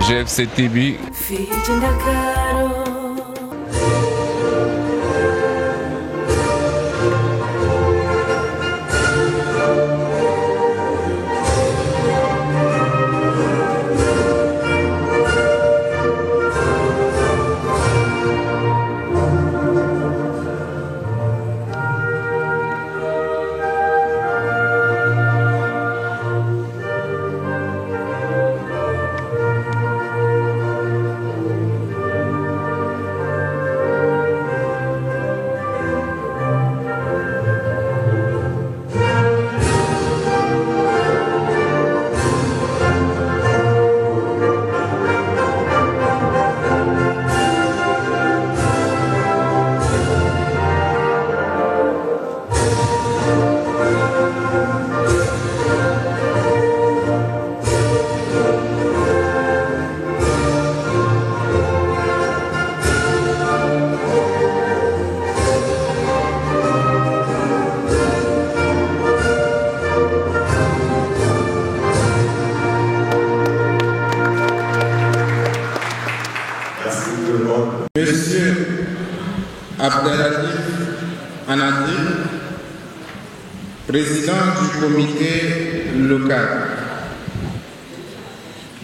GFC-TV. Monsieur Abdelhadif Anadi, président du comité local.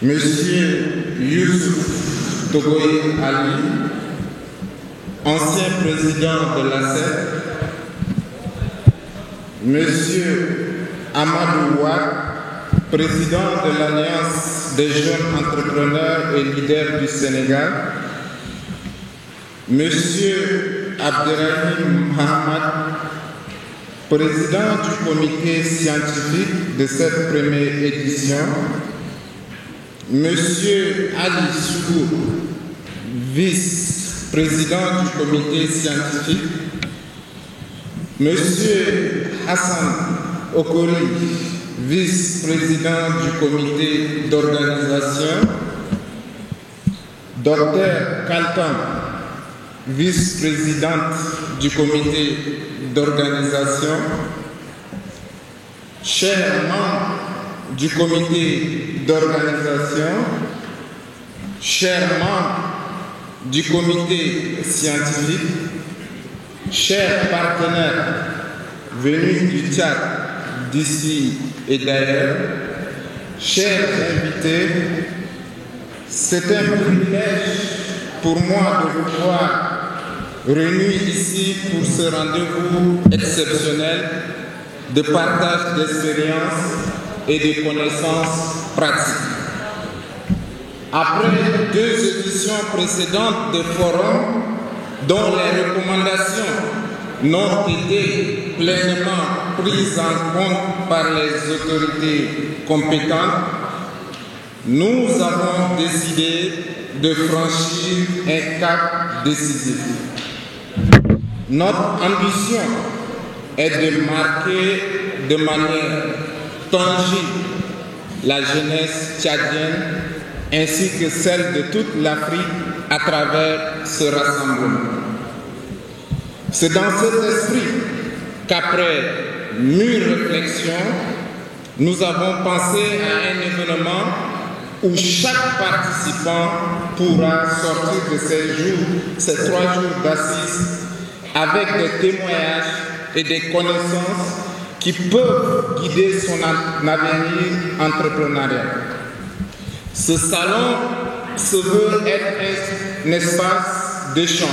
Monsieur Youssouf Togoye Ali, ancien président de la SED. Monsieur Amadou Ouad, président de l'Alliance des jeunes entrepreneurs et leaders du Sénégal. Monsieur Abderrahim Mohamed, président du comité scientifique de cette première édition. Monsieur Ali Sougou, vice-président du comité scientifique. Monsieur Hassan Okori, vice-président du comité d'organisation. Dr Kaltam, vice-présidente du comité d'organisation, chers membres du comité d'organisation, chers membres du comité scientifique, chers partenaires venus du Tchad, d'ici et d'ailleurs, chers invités, c'est un privilège pour moi de vous voir réunis ici pour ce rendez-vous exceptionnel de partage d'expériences et de connaissances pratiques. Après 2 éditions précédentes de forums dont les recommandations n'ont été pleinement prises en compte par les autorités compétentes, nous avons décidé de franchir un cap décisif. Notre ambition est de marquer de manière tangible la jeunesse tchadienne ainsi que celle de toute l'Afrique à travers ce rassemblement. C'est dans cet esprit qu'après mûre réflexion, nous avons pensé à un événement où chaque participant pourra sortir de ces 3 jours d'assises avec des témoignages et des connaissances qui peuvent guider son avenir entrepreneurial. Ce salon se veut être un espace d'échange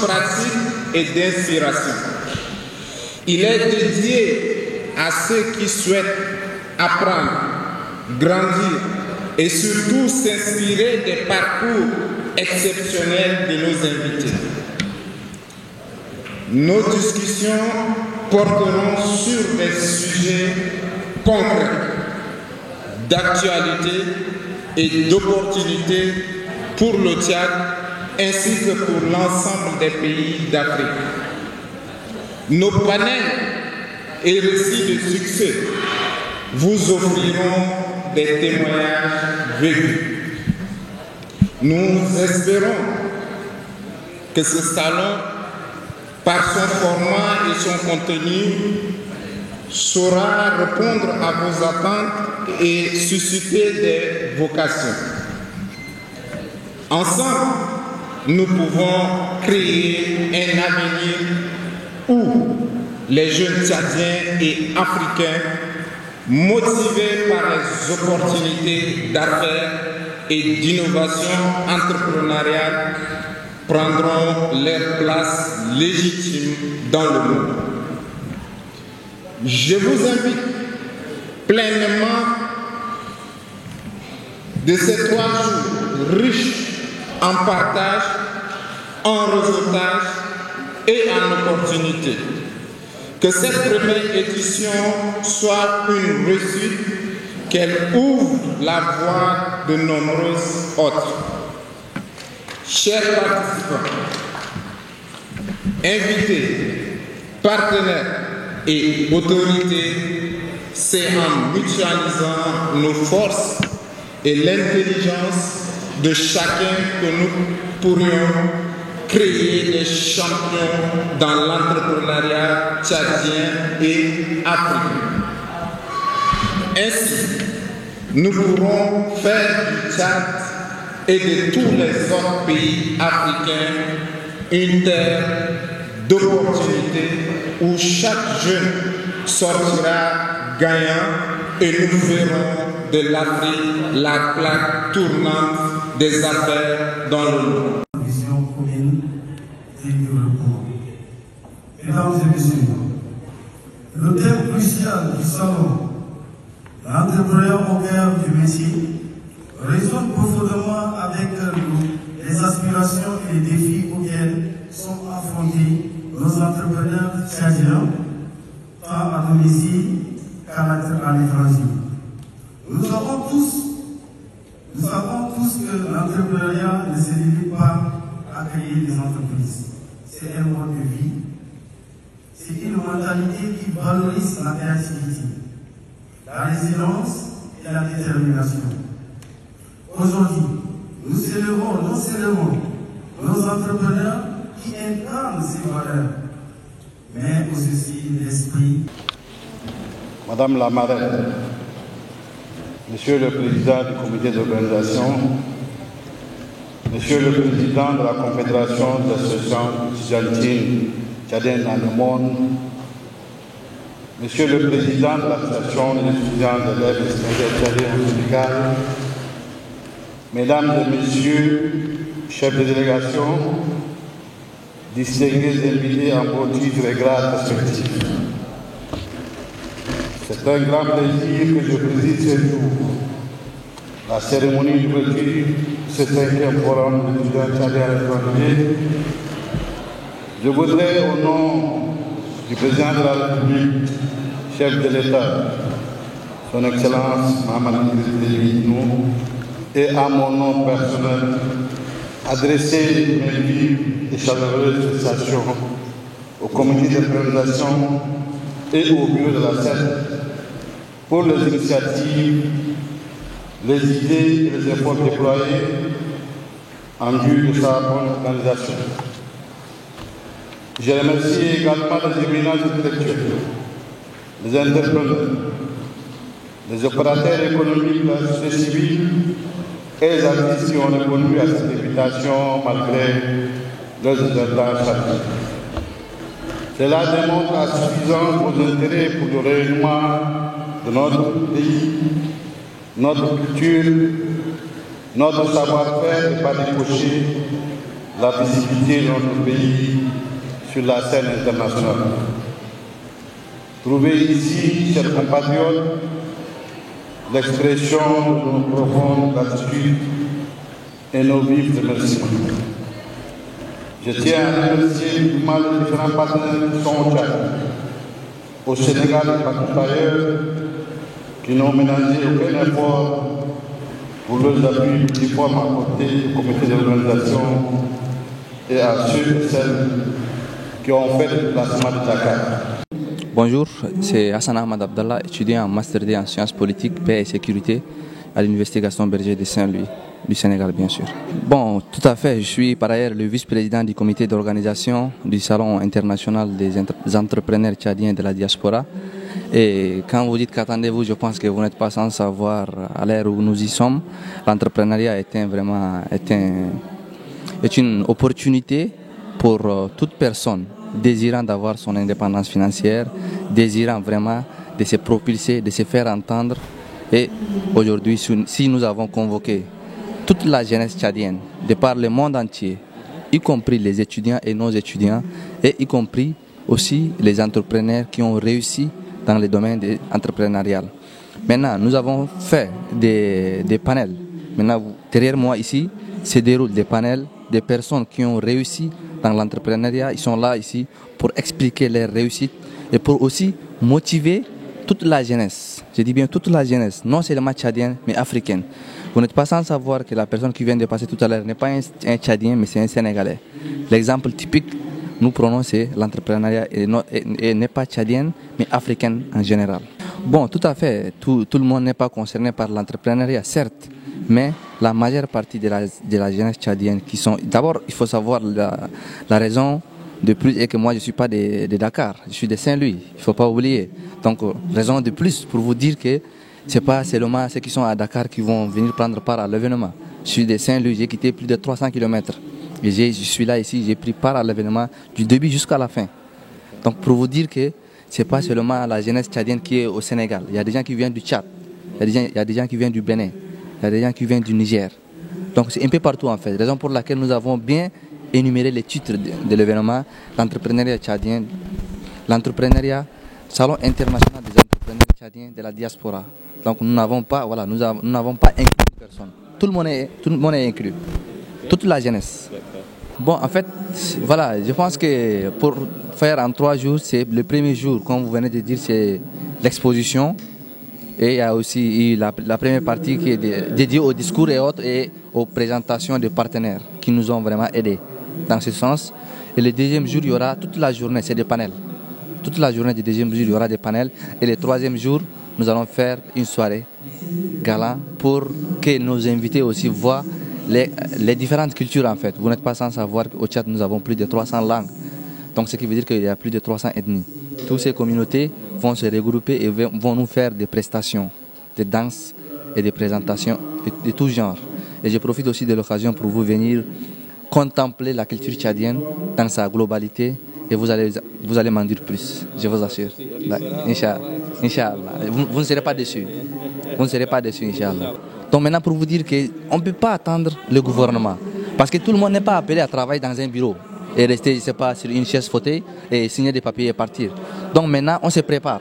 pratique et d'inspiration. Il est dédié à ceux qui souhaitent apprendre, grandir et surtout s'inspirer des parcours exceptionnels de nos invités. Nos discussions porteront sur des sujets concrets, d'actualité et d'opportunité pour le Tchad ainsi que pour l'ensemble des pays d'Afrique. Nos panels et récits de succès vous offriront des témoignages vécus. Nous espérons que ce salon, par son format et son contenu, saura répondre à vos attentes et susciter des vocations. Ensemble, nous pouvons créer un avenir où les jeunes Tchadiens et Africains, motivés par les opportunités d'affaires et d'innovation entrepreneuriale, prendront leur place légitime dans le monde. Je vous invite pleinement de ces 3 jours riches en partage, en réseautage et en opportunités. Que cette première édition soit une réussite, qu'elle ouvre la voie de nombreuses autres. Chers participants, invités, partenaires et autorités, c'est en mutualisant nos forces et l'intelligence de chacun que nous pourrions créer des champions dans l'entrepreneuriat tchadien et africain. Ainsi, nous pourrons faire du Tchad et de tous les autres pays africains une terre d'opportunités où chaque jeune sortira gagnant et nous ferons de l'Afrique la plaque tournante des affaires dans le monde. Vision commune et du repos. Mesdames et messieurs, le thème crucial du salon, l'entrepreneuriat au cœur du métier, résonne profondément avec les aspirations et les défis auxquels sont affrontés nos entrepreneurs tchadiens, tant à domicile qu'à l'étranger. Nous savons tous que l'entrepreneuriat ne se limite pas à créer des entreprises. C'est un mode de vie. C'est une mentalité qui valorise la créativité, la résilience et la détermination. Aujourd'hui, nous célébrons nos entrepreneurs qui incarnent ces valeurs, mais aussi l'esprit. Madame la marraine, Monsieur le Président du comité d'organisation, Monsieur le Président de la Confédération des associations estudiantines tchadiennes dans le monde, Monsieur le Président de l'Association des étudiants de l'aide étrangère tchadienne au Sénégal, Mesdames et Messieurs, chefs de délégation, distingués invités en beau titre et grades respectifs. C'est un grand plaisir que je préside ce jour, la cérémonie d'ouverture de ce 5e forum d'étudiants tchadiens à l'étranger. Je voudrais, au nom du président de la République, chef de l'État, son Excellence Mahamadou Idriss, et à mon nom personnel, adresser mes vives et chaleureuses félicitations au comité d'organisation et au bureau de la scène pour les initiatives, les idées et les efforts déployés en vue de sa bonne organisation. Je remercie également les éminents intellectuels, les entrepreneurs, les opérateurs économiques de la société civile et les artistes qui ont répondu à cette invitation malgré leurs intentions chacun. Cela démontre à suffisance vos intérêts pour le rayonnement de notre pays, notre culture, notre savoir-faire et pas décocher la visibilité de notre pays sur la scène internationale. Trouvez ici, chers compatriotes, l'expression de nos profondes gratitude et nos vifs remerciements. Je tiens à remercier vivement les différents partenaires qui sont au Tchad, au Sénégal et partout ailleurs, qui n'ont ménagé aucun effort pour leurs appuis multiformes apportés au comité d'organisation et à ceux et celles qui ont fait le déplacement de Dakar. Bonjour, c'est Hassan Ahmad Abdallah, étudiant en Master D en sciences politiques, paix et sécurité à l'Université Gaston Berger de Saint-Louis, du Sénégal bien sûr. Bon, tout à fait, je suis par ailleurs le vice-président du comité d'organisation du Salon international des entrepreneurs tchadiens de la diaspora Et quand vous dites qu'attendez-vous, je pense que vous n'êtes pas sans savoir, à l'ère où nous y sommes, l'entrepreneuriat est une opportunité pour toute personne désirant d'avoir son indépendance financière, désirant vraiment de se propulser, de se faire entendre. Et aujourd'hui, si nous avons convoqué toute la jeunesse tchadienne, de par le monde entier, y compris les étudiants et nos étudiants, et y compris aussi les entrepreneurs qui ont réussi dans le domaine entrepreneurial. Maintenant, nous avons fait des panels. Maintenant, derrière moi ici, se déroulent des panels de personnes qui ont réussi dans l'entrepreneuriat. Ils sont là ici pour expliquer leur réussite et pour aussi motiver toute la jeunesse. Je dis bien toute la jeunesse, non seulement tchadienne, mais africaine. Vous n'êtes pas sans savoir que la personne qui vient de passer tout à l'heure n'est pas un Tchadien, mais c'est un Sénégalais. L'exemple typique, nous prenons, c'est l'entrepreneuriat et n'est pas tchadienne, mais africaine en général. Bon, tout à fait, tout le monde n'est pas concerné par l'entrepreneuriat, certes, mais la majeure partie de la jeunesse tchadienne qui sont... D'abord, il faut savoir la raison de plus est que moi je ne suis pas de Dakar, je suis de Saint-Louis, il ne faut pas oublier. Donc, raison de plus pour vous dire que ce n'est pas seulement ceux qui sont à Dakar qui vont venir prendre part à l'événement. Je suis de Saint-Louis, j'ai quitté plus de 300 km. Et je suis là ici, j'ai pris part à l'événement du début jusqu'à la fin. Donc pour vous dire que ce n'est pas seulement la jeunesse tchadienne qui est au Sénégal. Il y a des gens qui viennent du Tchad, il y a des gens qui viennent du Bénin, il y a des gens qui viennent du Niger. Donc c'est un peu partout en fait. Raison pour laquelle nous avons bien énuméré les titres de l'événement, l'entrepreneuriat tchadien, l'entrepreneuriat, Salon international des entrepreneurs tchadiens de la diaspora. Donc nous n'avons pas, voilà, nous n'avons pas inclus personne. Tout le monde est inclus. Toute la jeunesse. Bon, en fait, voilà, je pense que pour faire en 3 jours, c'est le premier jour, comme vous venez de dire, c'est l'exposition. Et il y a aussi la première partie qui est dédiée au discours et autres et aux présentations de partenaires qui nous ont vraiment aidés dans ce sens. Et le deuxième jour, il y aura toute la journée, c'est des panels. Toute la journée du deuxième jour, il y aura des panels. Et le troisième jour, nous allons faire une soirée gala pour que nos invités aussi voient les différentes cultures en fait. Vous n'êtes pas sans savoir qu'au Tchad, nous avons plus de 300 langues. Donc ce qui veut dire qu'il y a plus de 300 ethnies. Toutes ces communautés vont se regrouper et vont nous faire des prestations, des danses et des présentations de tout genre. Et je profite aussi de l'occasion pour vous venir contempler la culture tchadienne dans sa globalité et vous allez m'en dire plus, je vous assure. Inch'Allah. Vous ne serez pas déçus. Vous ne serez pas déçus, Inch'Allah. Donc maintenant pour vous dire qu'on ne peut pas attendre le gouvernement. Parce que tout le monde n'est pas appelé à travailler dans un bureau et rester, je ne sais pas, sur une chaise fauteuil et signer des papiers et partir. Donc maintenant on se prépare.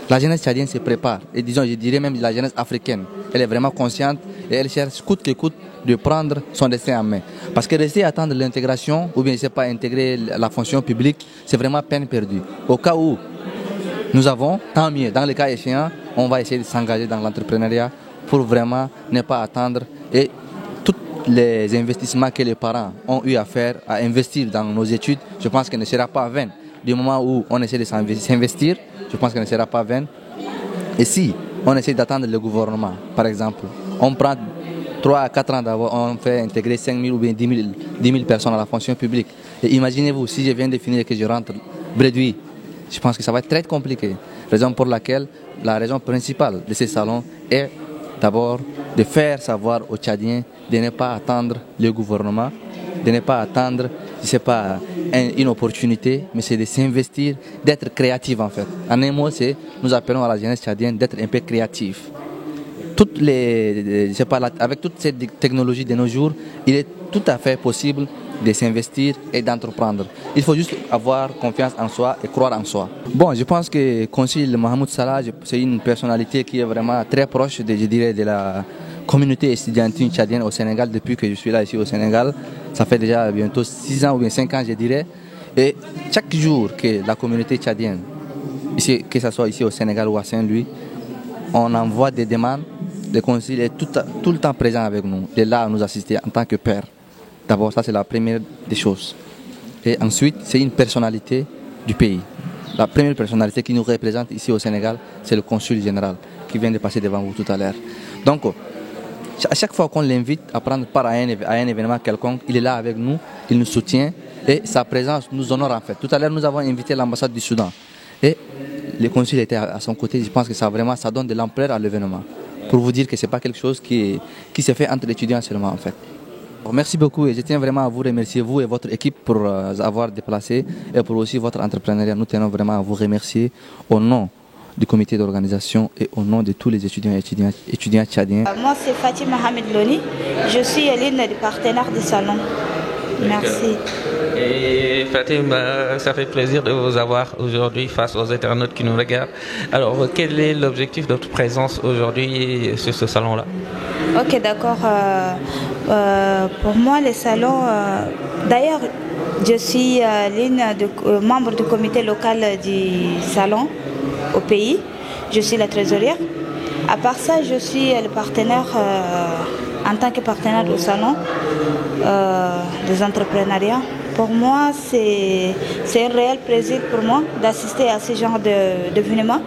La jeunesse tchadienne se prépare. Et disons, je dirais même la jeunesse africaine. Elle est vraiment consciente et elle cherche coûte que coûte de prendre son destin en main. Parce que rester à attendre l'intégration ou bien je ne sais pas intégrer la fonction publique, c'est vraiment peine perdue. Au cas où nous avons, tant mieux. Dans le cas échéant, on va essayer de s'engager dans l'entrepreneuriat pour vraiment ne pas attendre et tous les investissements que les parents ont eu à faire, à investir dans nos études, je pense que ne sera pas vain. Du moment où on essaie de s'investir, je pense qu'elle ne sera pas vaine. Et si on essaie d'attendre le gouvernement, par exemple, on prend 3 à 4 ans d'abord, on fait intégrer 5 000 ou bien 10 000 personnes à la fonction publique. Et imaginez-vous, si je viens de finir et que je rentre bredouille, je pense que ça va être très compliqué. Raison pour laquelle, la raison principale de ces salons est d'abord de faire savoir aux Tchadiens de ne pas attendre le gouvernement, de ne pas attendre, je ne sais pas, une opportunité, mais c'est de s'investir, d'être créatif en fait. En un mot, nous appelons à la jeunesse tchadienne d'être un peu créatif. Je sais pas, avec toutes ces technologies de nos jours, il est tout à fait possible de s'investir et d'entreprendre. Il faut juste avoir confiance en soi et croire en soi. Bon, je pense que Consul Mahmoud Salah, c'est une personnalité qui est vraiment très proche, je dirais, de la communauté estudiantine tchadienne au Sénégal depuis que je suis là ici au Sénégal. Ça fait déjà bientôt 6 ans ou bien 5 ans, je dirais. Et chaque jour que la communauté tchadienne, ici, que ce soit ici au Sénégal ou à Saint-Louis, on envoie des demandes, le consul est tout le temps présent avec nous. Il est là à nous assister en tant que père. D'abord, ça c'est la première des choses. Et ensuite, c'est une personnalité du pays. La première personnalité qui nous représente ici au Sénégal, c'est le consul général qui vient de passer devant vous tout à l'heure. Donc, à chaque fois qu'on l'invite à prendre part à un événement quelconque, il est là avec nous, il nous soutient et sa présence nous honore en fait. Tout à l'heure, nous avons invité l'ambassade du Soudan. Et le consul était à son côté, je pense que ça donne de l'ampleur à l'événement. Pour vous dire que ce n'est pas quelque chose qui se fait entre étudiants seulement en fait. Merci beaucoup et je tiens vraiment à vous remercier, vous et votre équipe, pour avoir déplacé et pour aussi votre entrepreneuriat. Nous tenons vraiment à vous remercier au nom du comité d'organisation et au nom de tous les étudiants et étudiants tchadiens. Moi, c'est Fatima Mohamed Loni. Je suis l'une des partenaires du salon. Merci. Et Fatim, ça fait plaisir de vous avoir aujourd'hui face aux internautes qui nous regardent. Alors, quel est l'objectif de votre présence aujourd'hui sur ce salon-là? Ok, d'accord. Pour moi, le salon, d'ailleurs, je suis l'une membre du comité local du salon au pays. Je suis la trésorière. À part ça, je suis le partenaire, en tant que partenaire au salon des entrepreneuriats. Pour moi, c'est un réel plaisir pour moi d'assister à ce genre d'événement.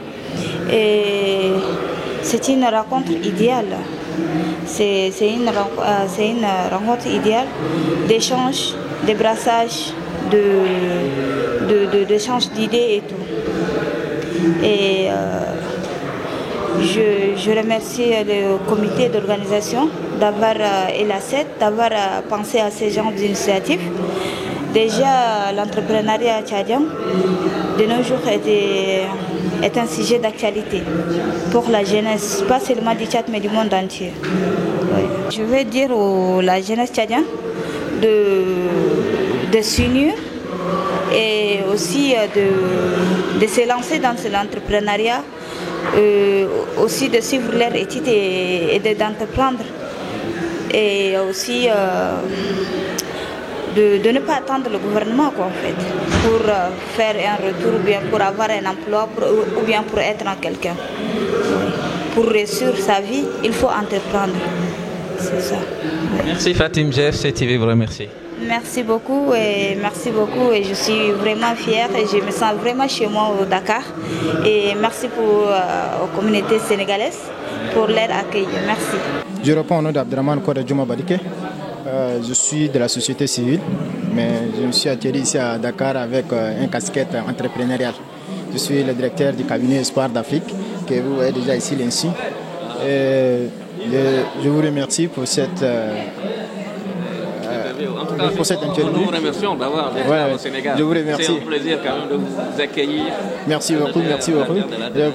Et c'est une rencontre idéale. C'est une rencontre idéale d'échange, de brassage, d'échange d'idées et tout. Et je remercie le comité d'organisation et la CET d'avoir pensé à ce genre d'initiative. Déjà, l'entrepreneuriat tchadien de nos jours est un sujet d'actualité pour la jeunesse, pas seulement du Tchad mais du monde entier. Oui. Je veux dire à la jeunesse tchadienne de s'unir et aussi de se lancer dans l'entrepreneuriat, aussi de suivre leurs études et d'entreprendre. Et aussi de ne pas attendre le gouvernement en fait, pour faire un retour ou bien pour avoir un emploi ou bien pour être quelqu'un. Pour réussir sa vie, il faut entreprendre. C'est ça. Merci Fatim, GFC TV vous remercie. Merci beaucoup et je suis vraiment fière et je me sens vraiment chez moi au Dakar. Et merci aux communautés sénégalaises pour leur accueil. Merci. Je réponds au nom d'Abdraman Kouada Djouma Badike. Je suis de la société civile, mais je me suis atterri ici à Dakar avec une casquette entrepreneuriale. Je suis le directeur du cabinet Espoir d'Afrique, que vous voyez déjà ici, l'INSI. Je vous remercie pour cette interview. Nous vous remercions d'avoir été au Sénégal. Je vous remercie. C'est un plaisir quand même de vous accueillir. Merci beaucoup, merci beaucoup.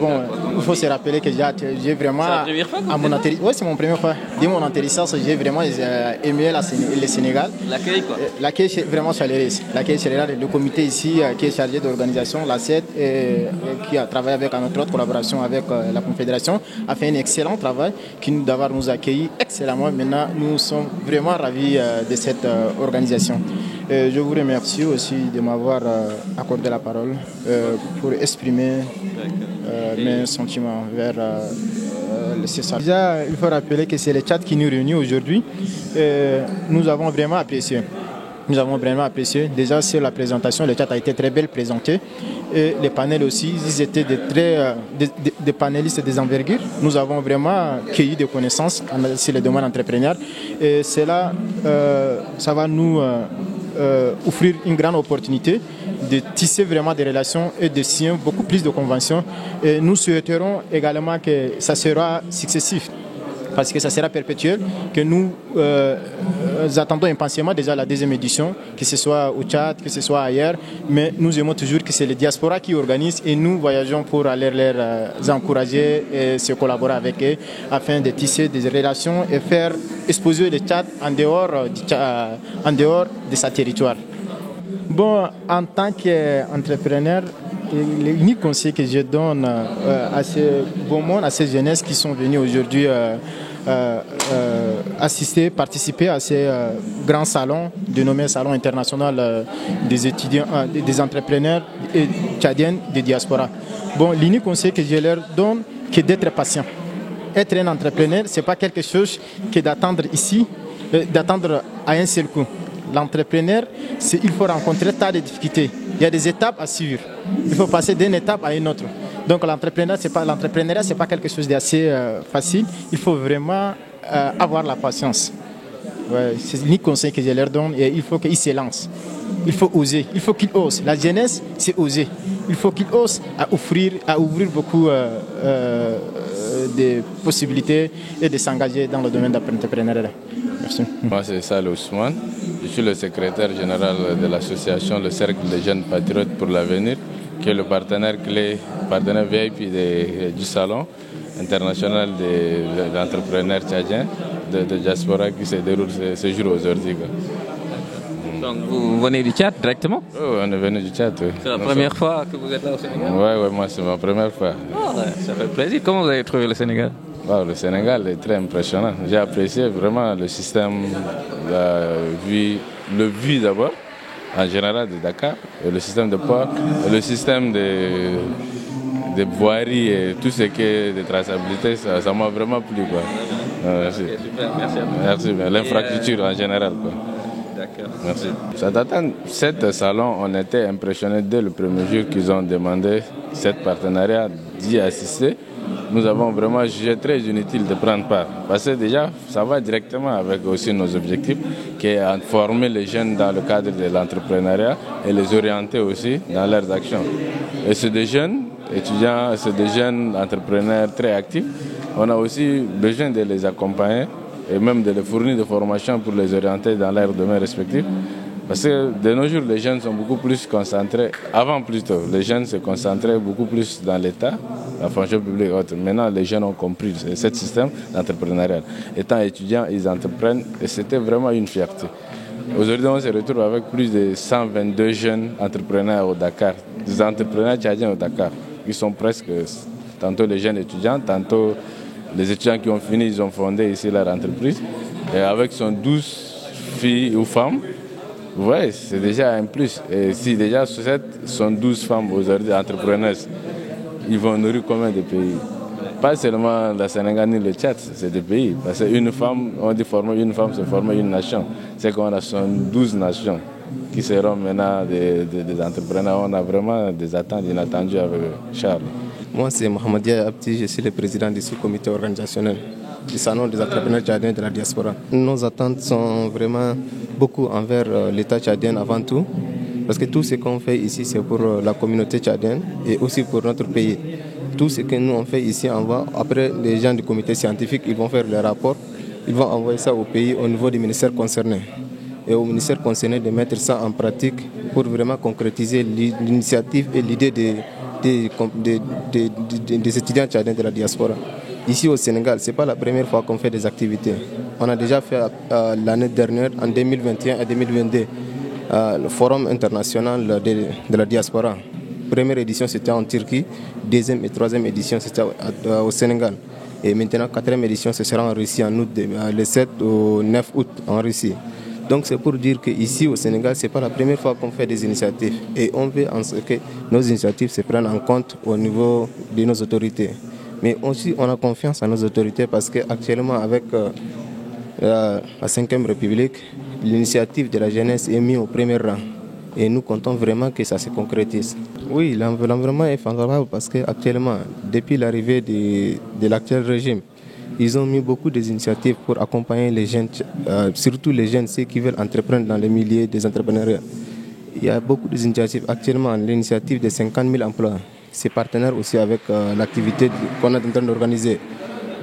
Bon, il faut se rappeler que j'ai vraiment... C'est la première fois à mon atterrissage. Oui, c'est mon première fois. Dès mon atterrissage, j'ai vraiment aimé le Sénégal. L'accueil quoi? L'accueil est vraiment chaleureux. L'accueil chaleureux, le comité ici qui est chargé d'organisation, la CET, qui a travaillé avec notre autre collaboration avec la Confédération, a fait un excellent travail d'avoir nous accueillis excellemment. Maintenant, nous sommes vraiment ravis de cette organisation. Je vous remercie aussi de m'avoir accordé la parole pour exprimer mes sentiments vers ce salon. Déjà, il faut rappeler que c'est le Tchad qui nous réunit aujourd'hui. Nous avons vraiment apprécié. Nous avons vraiment apprécié. Déjà, sur la présentation, le Tchad a été très bien présenté. Et les panels aussi, ils étaient des panélistes des envergures. Nous avons vraiment cueilli des connaissances sur les domaines entrepreneurs. Et cela, ça va nous offrir une grande opportunité de tisser vraiment des relations et de signer beaucoup plus de conventions. Et nous souhaiterons également que ça sera successif, parce que ça sera perpétuel, que nous attendons impatiemment déjà la deuxième édition, que ce soit au Tchad, que ce soit ailleurs, mais nous aimons toujours que c'est les diasporas qui organisent et nous voyageons pour aller les encourager et se collaborer avec eux afin de tisser des relations et faire exposer le Tchad en dehors de sa territoire. Bon, en tant qu'entrepreneur, l'unique conseil que je donne à ces beaux mondes, à ces jeunesses qui sont venus aujourd'hui participer à ces grands salons, dénommés Salon international des étudiants, des entrepreneurs tchadiens de diaspora. Bon, l'unique conseil que je leur donne, c'est d'être patient. Être un entrepreneur, ce n'est pas quelque chose que d'attendre ici, d'attendre à un seul coup. L'entrepreneur, il faut rencontrer tas de difficultés. Il y a des étapes à suivre. Il faut passer d'une étape à une autre. Donc l'entrepreneuriat, ce n'est pas quelque chose d'assez facile. Il faut vraiment avoir la patience. Ouais, c'est l'unique conseil que je leur donne et il faut qu'ils se lancent. il faut oser, il faut qu'il ose. La jeunesse, c'est oser. Il faut qu'il ose à ouvrir beaucoup de possibilités et de s'engager dans le domaine de l'entrepreneuriat. Merci. Moi, c'est Sal Ousmane. Je suis le secrétaire général de l'association Le Cercle des Jeunes Patriotes pour l'Avenir, qui est le partenaire clé, partenaire VIP du Salon international des entrepreneurs tchadiens de diaspora qui se déroule ce jour aujourd'hui. Donc vous venez du Tchad directement? Oui, on est venu du Tchad. Oui. C'est la première fois que vous êtes là au Sénégal? Oui, moi c'est ma première fois. Oh, ça fait plaisir. Comment vous avez trouvé le Sénégal? Le Sénégal est très impressionnant. J'ai apprécié vraiment le système, le vie d'abord, en général de Dakar, et le système de port, le système de voirie et tout ce qui est de traçabilité, ça m'a vraiment plu. Quoi. Merci. Okay, super, merci à vous. Merci, l'infrastructure en général. Quoi. D'accord. Merci. Ça t'attend. Cet salon, on était impressionnés dès le premier jour qu'ils ont demandé cet partenariat d'y assister. Nous avons vraiment jugé très inutile de prendre part. Parce que déjà, ça va directement avec aussi nos objectifs, qui est de former les jeunes dans le cadre de l'entrepreneuriat et les orienter aussi dans leurs actions. Et c'est des jeunes étudiants, c'est des jeunes entrepreneurs très actifs. On a aussi besoin de les accompagner et même de les fournir des formations pour les orienter dans leurs domaines respectifs. Parce que de nos jours, les jeunes sont beaucoup plus concentrés, avant plutôt, les jeunes se concentraient beaucoup plus dans l'État, la fonction publique et autres. Maintenant, les jeunes ont compris ce système d'entrepreneuriat. Étant étudiants, ils entreprennent et c'était vraiment une fierté. Aujourd'hui, on se retrouve avec plus de 122 jeunes entrepreneurs au Dakar, des entrepreneurs tchadiens au Dakar. Ils sont presque, tantôt les jeunes étudiants, tantôt les étudiants qui ont fini, ils ont fondé ici leur entreprise. Et avec 12 filles ou femmes, oui, c'est déjà un plus. Et si déjà sont 12 femmes aujourd'hui entrepreneuses, ils vont nourrir combien de pays? Pas seulement la Sénégal ni le Tchad, c'est des pays. Parce qu'une femme, on dit former une femme, c'est former une nation. C'est qu'on a 12 nations qui seront maintenant des entrepreneurs. On a vraiment des attentes inattendues avec Charles. Moi, c'est Mohamed Abdi, je suis le président du sous-comité organisationnel du Salon des entrepreneurs tchadiens de la diaspora. Nos attentes sont vraiment beaucoup envers l'État tchadien avant tout, parce que tout ce qu'on fait ici, c'est pour la communauté tchadienne et aussi pour notre pays. Tout ce que nous on fait ici, après les gens du comité scientifique, ils vont faire les rapports, ils vont envoyer ça au pays au niveau du ministère concerné. Et au ministère concerné de mettre ça en pratique pour vraiment concrétiser l'initiative et l'idée des étudiants tchadiens de la diaspora. Ici au Sénégal, ce n'est pas la première fois qu'on fait des activités. On a déjà fait l'année dernière, en 2021 et 2022, le Forum international de la diaspora. Première édition, c'était en Turquie. Deuxième et troisième édition, c'était au Sénégal. Et maintenant, quatrième édition, ce sera en Russie en août, le 7 au 9 août en Russie. Donc c'est pour dire qu'ici au Sénégal, ce n'est pas la première fois qu'on fait des initiatives. Et on veut que nos initiatives se prennent en compte au niveau de nos autorités. Mais aussi, on a confiance en nos autorités parce qu'actuellement, avec la 5e République, l'initiative de la jeunesse est mise au premier rang. Et nous comptons vraiment que ça se concrétise. Oui, l'environnement est favorable parce qu'actuellement, depuis l'arrivée de l'actuel régime, ils ont mis beaucoup d'initiatives pour accompagner les jeunes, surtout les jeunes, ceux qui veulent entreprendre dans les milieux des entrepreneuriats. Il y a beaucoup d'initiatives. Actuellement, l'initiative de 50 000 emplois, c'est partenaire aussi avec l'activité qu'on est en train d'organiser.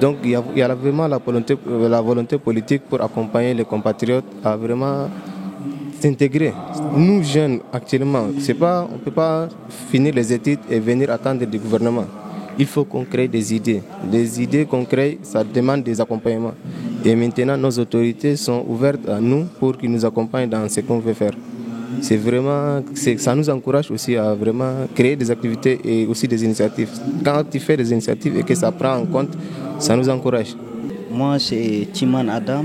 Donc il y a vraiment la volonté politique pour accompagner les compatriotes à vraiment s'intégrer. Nous jeunes actuellement, on ne peut pas finir les études et venir attendre du gouvernement. Il faut qu'on crée des idées. Les idées qu'on crée, ça demande des accompagnements. Et maintenant, nos autorités sont ouvertes à nous pour qu'ils nous accompagnent dans ce qu'on veut faire. Ça nous encourage aussi à vraiment créer des activités et aussi des initiatives. Quand tu fais des initiatives et que ça prend en compte, ça nous encourage. Moi, c'est Timan Adam,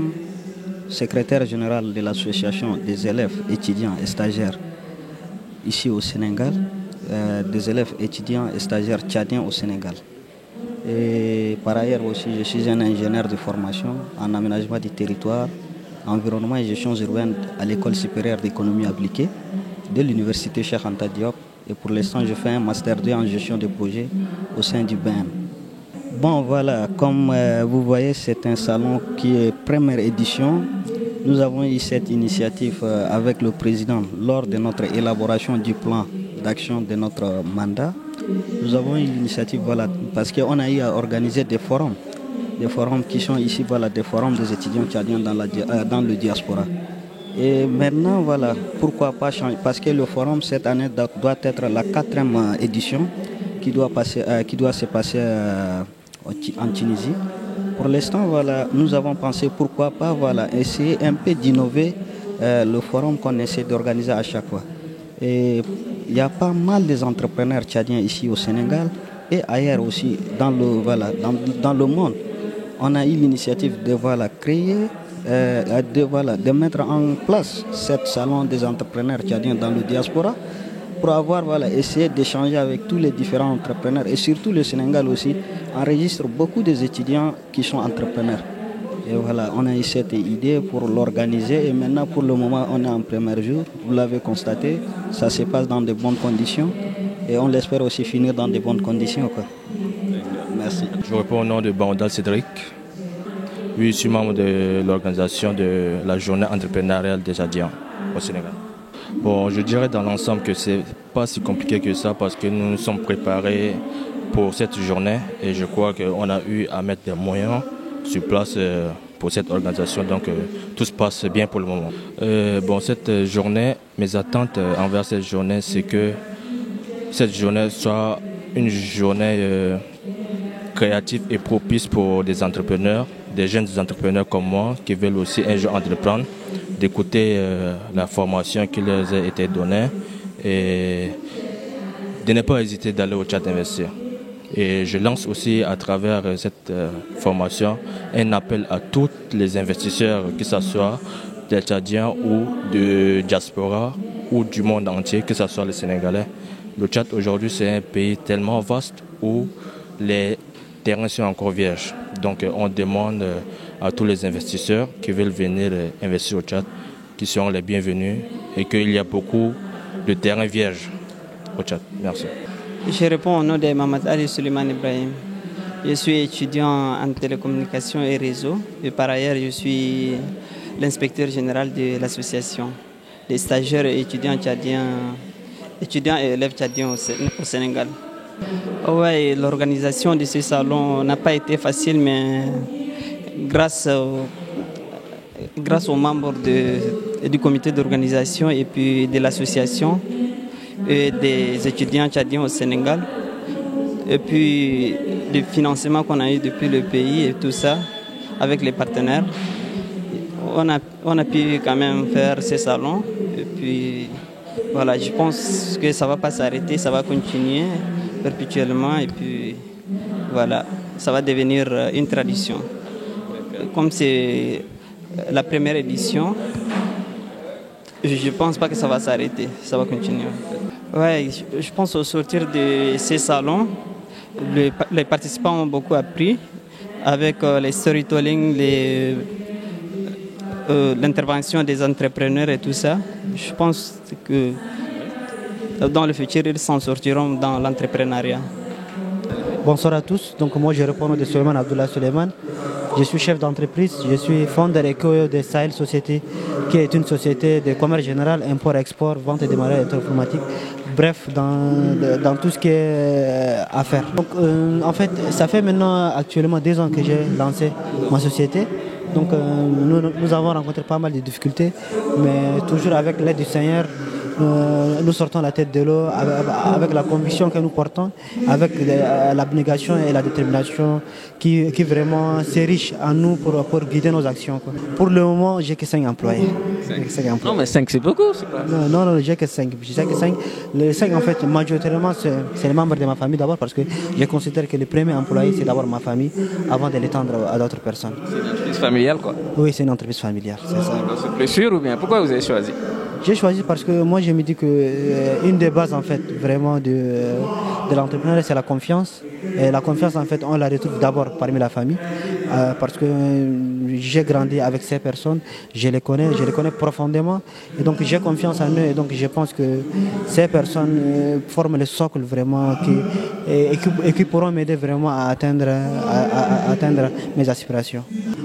secrétaire général de l'association des élèves, étudiants et stagiaires ici au Sénégal, des élèves, étudiants et stagiaires tchadiens au Sénégal. Et par ailleurs aussi, je suis un ingénieur de formation en aménagement du territoire, environnement et gestion urbaine à l'école supérieure d'économie appliquée de l'université Cheikh Anta Diop. Et pour l'instant, je fais un master 2 en gestion de projet au sein du BEM. Bon voilà, comme vous voyez, c'est un salon qui est première édition nous avons eu cette initiative avec le président lors de notre élaboration du plan d'action de notre mandat. Nous avons eu l'initiative, voilà, parce qu'on a eu à organiser des forums qui sont ici, voilà, des forums des étudiants tchadiens dans le diaspora. Et maintenant, voilà, pourquoi pas changer, parce que le forum cette année doit être la 4e édition qui doit se passer en Tunisie. Pour l'instant, voilà, nous avons pensé pourquoi pas, voilà, essayer un peu d'innover le forum qu'on essaie d'organiser à chaque fois. Et il y a pas mal des entrepreneurs tchadiens ici au Sénégal et ailleurs aussi dans le monde. On a eu l'initiative de créer, de mettre en place ce salon des entrepreneurs tchadiens dans le diaspora pour avoir essayé d'échanger avec tous les différents entrepreneurs et surtout le Sénégal aussi enregistre beaucoup des étudiants qui sont entrepreneurs. Et voilà, on a eu cette idée pour l'organiser et maintenant pour le moment on est en premier jour. Vous l'avez constaté, ça se passe dans de bonnes conditions et on l'espère aussi finir dans de bonnes conditions, quoi. Merci. Je réponds au nom de Bandal Cédric. Oui, je suis membre de l'organisation de la journée entrepreneuriale des Tchadiens au Sénégal. Bon, je dirais dans l'ensemble que c'est pas si compliqué que ça parce que nous nous sommes préparés pour cette journée et je crois qu'on a eu à mettre des moyens sur place pour cette organisation, donc tout se passe bien pour le moment. Bon, cette journée, mes attentes envers cette journée, c'est que cette journée soit une journée créative et propice pour des entrepreneurs, des jeunes entrepreneurs comme moi qui veulent aussi un jour entreprendre, d'écouter la formation qui leur a été donnée et de ne pas hésiter d'aller au Tchad investir. Et je lance aussi à travers cette formation un appel à tous les investisseurs, que ce soit des Tchadiens ou de diaspora ou du monde entier, que ce soit les Sénégalais. Le Tchad aujourd'hui c'est un pays tellement vaste où les terrains sont encore vierges. Donc on demande à tous les investisseurs qui veulent venir investir au Tchad qui seront les bienvenus et qu'il y a beaucoup de terrains vierges au Tchad. Merci. Je réponds au nom de Mohamed Ali Suleiman Ibrahim. Je suis étudiant en télécommunications et réseau et par ailleurs je suis l'inspecteur général de l'association des stagiaires et étudiants et élèves tchadiens au Sénégal. Ouais, l'organisation de ce salon n'a pas été facile, mais grâce aux membres du comité d'organisation et puis de l'association et des étudiants tchadiens au Sénégal, et puis le financement qu'on a eu depuis le pays et tout ça, avec les partenaires, on a pu quand même faire ce salon. Et puis voilà, je pense que ça ne va pas s'arrêter, ça va continuer perpétuellement et puis voilà, ça va devenir une tradition. Comme c'est la première édition, je ne pense pas que ça va s'arrêter, ça va continuer. Ouais, je pense au sortir de ces salons, les participants ont beaucoup appris avec les storytelling, l'intervention des entrepreneurs et tout ça. Je pense que dans le futur, ils s'en sortiront dans l'entrepreneuriat. Bonsoir à tous. Donc moi je réponds de Suleiman Abdullah Suleiman. Je suis chef d'entreprise, je suis fondeur et CEO de Sahel Société, qui est une société de commerce général, import-export, vente et démarrage informatique. Bref, dans tout ce qui est affaires. Donc en fait, ça fait maintenant actuellement 2 ans que j'ai lancé ma société. Donc nous avons rencontré pas mal de difficultés, mais toujours avec l'aide du Seigneur, nous sortons la tête de l'eau avec la conviction que nous portons, avec l'abnégation et la détermination qui vraiment c'est riche en nous pour guider nos actions, quoi. Pour le moment, j'ai que 5 employés. 5 employés. Non, mais 5 c'est beaucoup, c'est pas... Non, j'ai que 5. Les 5 en fait, majoritairement, c'est les membres de ma famille d'abord parce que je considère que le premier employé c'est d'abord ma famille avant de l'étendre à d'autres personnes. C'est une entreprise familiale, quoi. Oui, c'est une entreprise familiale, c'est ça. C'est sûr ou bien? Pourquoi vous avez choisi? J'ai choisi parce que moi je me dis que une des bases en fait vraiment de l'entrepreneuriat c'est la confiance. Et la confiance en fait on la retrouve d'abord parmi la famille parce que j'ai grandi avec ces personnes, je les connais profondément et donc j'ai confiance en eux et donc je pense que ces personnes forment le socle vraiment qui pourront m'aider vraiment à atteindre mes aspirations.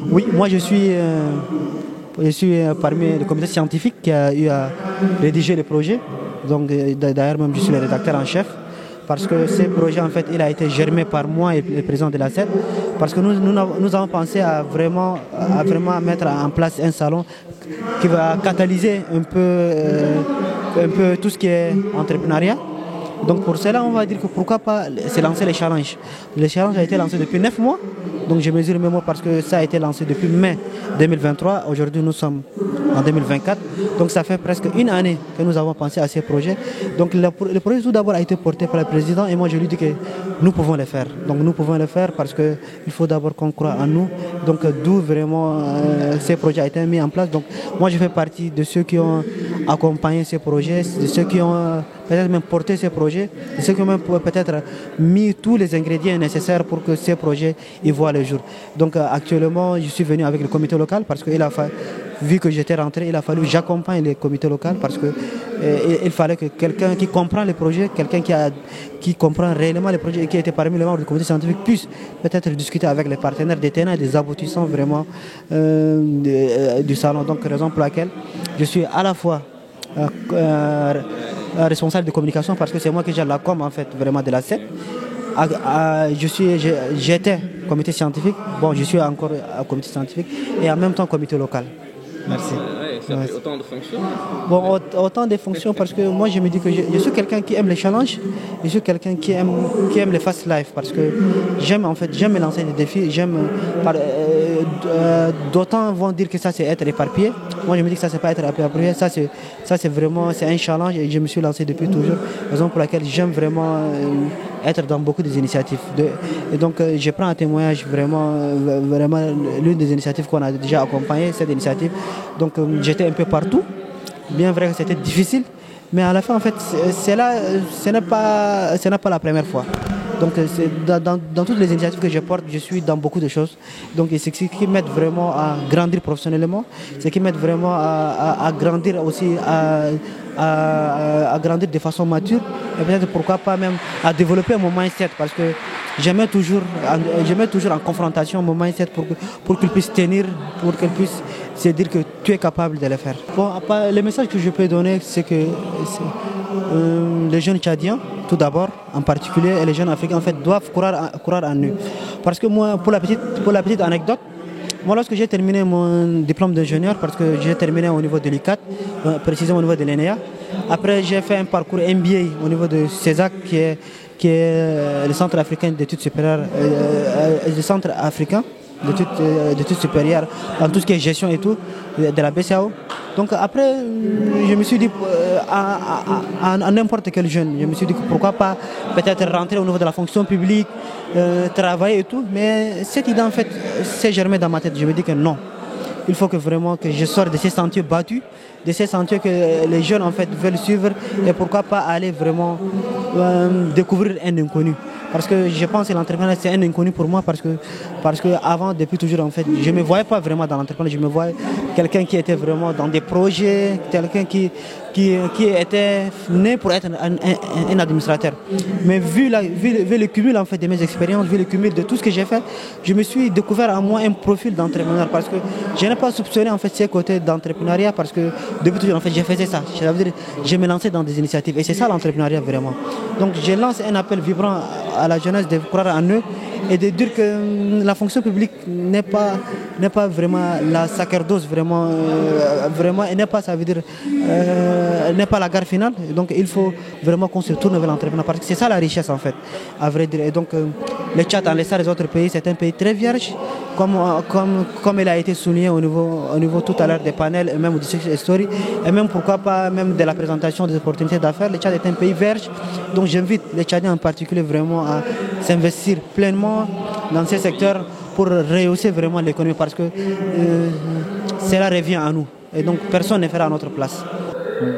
Oui, moi je suis Je suis parmi le comité scientifique qui a eu à rédiger le projet. Donc d'ailleurs même je suis le rédacteur en chef. Parce que ce projet en fait il a été germé par moi et le président de la CED. Parce que nous avons pensé à vraiment mettre en place un salon qui va catalyser un peu tout ce qui est entrepreneuriat. Donc pour cela, on va dire que pourquoi pas c'est lancer les challenges. Le challenge a été lancé depuis 9 mois. Donc je mesure mes mots parce que ça a été lancé depuis mai 2023. Aujourd'hui, nous sommes en 2024. Donc ça fait presque une année que nous avons pensé à ces projets. Donc le projet tout d'abord a été porté par le président et moi je lui dis que nous pouvons le faire. Donc nous pouvons le faire parce qu'il faut d'abord qu'on croit en nous. Donc d'où vraiment ces projets ont été mis en place. Donc moi je fais partie de ceux qui ont accompagné ces projets, de ceux qui ont peut-être même porté ces projets, de ceux qui ont même peut-être mis tous les ingrédients nécessaires pour que ces projets y voient le jour. Donc actuellement, je suis venu avec le comité local parce qu'il a fallu, vu que j'étais rentré, il a fallu que j'accompagne les comités locaux parce qu'il fallait que quelqu'un qui comprend les projets, quelqu'un qui comprend réellement les projets et qui était parmi les membres du comité scientifique puisse peut-être discuter avec les partenaires des tenants et des aboutissants vraiment du salon. Donc raison pour laquelle je suis à la fois responsable de communication parce que c'est moi qui gère la com en fait vraiment de la CED. J'étais comité scientifique, bon je suis encore comité scientifique et en même temps comité local. Merci. Ça fait autant de fonctions. Bon, autant de fonctions parce que moi je me dis que je suis quelqu'un qui aime les challenges, je suis quelqu'un qui aime les fast life parce que j'aime me lancer des défis, d'autant vont dire que ça c'est être éparpillé. Moi je me dis que ça c'est pas être éparpillé, ça c'est vraiment un challenge et je me suis lancé depuis toujours. Raison pour laquelle j'aime vraiment être dans beaucoup des initiatives. Et donc je prends un témoignage vraiment l'une des initiatives qu'on a déjà accompagnées, cette initiative. Donc j'étais un peu partout, bien vrai que c'était difficile, mais à la fin en fait ce n'est pas la première fois. Donc dans toutes les initiatives que je porte, je suis dans beaucoup de choses. Donc c'est ce qui m'aide vraiment à grandir professionnellement, c'est ce qui m'aide vraiment à grandir aussi, à grandir de façon mature et peut-être pourquoi pas même à développer mon mindset parce que je mets toujours en confrontation mon mindset pour qu'il puisse tenir, pour qu'il puisse se dire que tu es capable de le faire. Bon, le message que je peux donner, c'est que les jeunes Tchadiens, tout d'abord, en particulier, et les jeunes Africains, en fait, doivent croire en eux. Parce que moi, pour la petite anecdote, moi, lorsque j'ai terminé mon diplôme d'ingénieur, parce que j'ai terminé au niveau de l'ICAT, précisément au niveau de l'ENEA, après j'ai fait un parcours MBA au niveau de CESAC, qui est le Centre africain d'études supérieures, le Centre africain d'études supérieures dans tout ce qui est gestion et tout, de la BCAO. Donc après, je me suis dit, à n'importe quel jeune, je me suis dit pourquoi pas peut-être rentrer au niveau de la fonction publique, travailler et tout, mais cette idée en fait s'est germée dans ma tête. Je me dis que non, il faut que vraiment que je sorte de ces sentiers battus, de ces sentiers que les jeunes en fait veulent suivre et pourquoi pas aller vraiment découvrir un inconnu. Parce que je pense que l'entrepreneuriat c'est un inconnu pour moi parce que avant, depuis toujours en fait, je ne me voyais pas vraiment dans l'entrepreneuriat, je me voyais quelqu'un qui était vraiment dans des projets, quelqu'un qui était né pour être un administrateur. Mais vu le cumul en fait de mes expériences, vu le cumul de tout ce que j'ai fait, je me suis découvert en moi un profil d'entrepreneur parce que je n'ai pas soupçonné en fait ces côtés d'entrepreneuriat parce que depuis toujours en fait j'ai fait ça. Ça veut dire je me lançais dans des initiatives et c'est ça l'entrepreneuriat vraiment. Donc je lance un appel vibrant à la jeunesse de croire en eux et de dire que la fonction publique n'est pas vraiment la sacerdoce vraiment et n'est pas, ça veut dire n'est pas la gare finale. Donc il faut vraiment qu'on se tourne vers l'entrepreneuriat parce que c'est ça la richesse en fait, à vrai dire. Et donc le Tchad, en laissant les autres pays, c'est un pays très vierge, comme il a été souligné au niveau tout à l'heure des panels et même du success story et même pourquoi pas même de la présentation des opportunités d'affaires. Le Tchad est un pays vierge, donc j'invite les Tchadiens en particulier vraiment à s'investir pleinement dans ces secteurs pour rehausser vraiment l'économie parce que cela revient à nous et donc personne ne fera à notre place.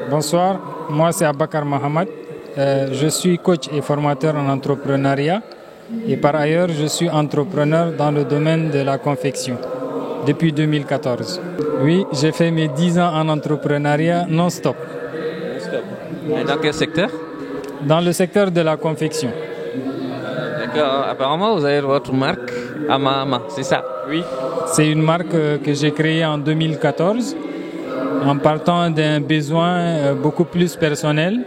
Bonsoir, moi c'est Abakar Mohamed, je suis coach et formateur en entrepreneuriat et par ailleurs je suis entrepreneur dans le domaine de la confection depuis 2014. Oui, j'ai fait mes 10 ans en entrepreneuriat non-stop. Et dans quel secteur? Dans le secteur de la confection. D'accord, apparemment vous avez votre marque. Ama, c'est ça? Oui, c'est une marque que j'ai créée en 2014 en partant d'un besoin beaucoup plus personnel.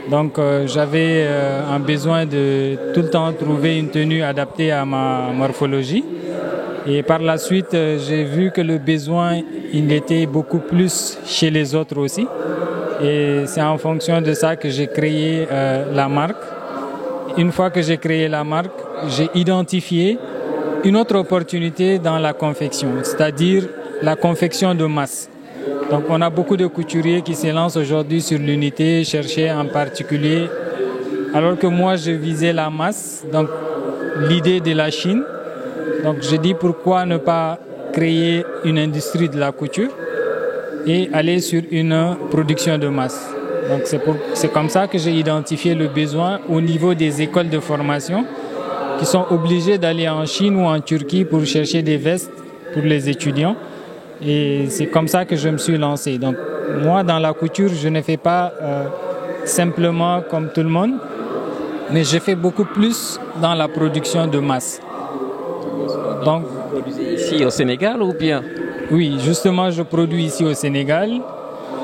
Donc j'avais un besoin de tout le temps trouver une tenue adaptée à ma morphologie. Et par la suite, j'ai vu que le besoin, il était beaucoup plus chez les autres aussi. Et c'est en fonction de ça que j'ai créé la marque. Une fois que j'ai créé la marque, j'ai identifié une autre opportunité dans la confection, c'est-à-dire la confection de masse. Donc on a beaucoup de couturiers qui se lancent aujourd'hui sur l'unité, chercher en particulier, alors que moi je visais la masse, donc l'idée de la Chine. Donc je dis pourquoi ne pas créer une industrie de la couture et aller sur une production de masse. Donc c'est comme ça que j'ai identifié le besoin au niveau des écoles de formation qui sont obligées d'aller en Chine ou en Turquie pour chercher des vestes pour les étudiants. Et c'est comme ça que je me suis lancé. Donc moi, dans la couture, je ne fais pas simplement comme tout le monde, mais je fais beaucoup plus dans la production de masse. Donc, vous produisez ici au Sénégal ou bien? Oui, justement, je produis ici au Sénégal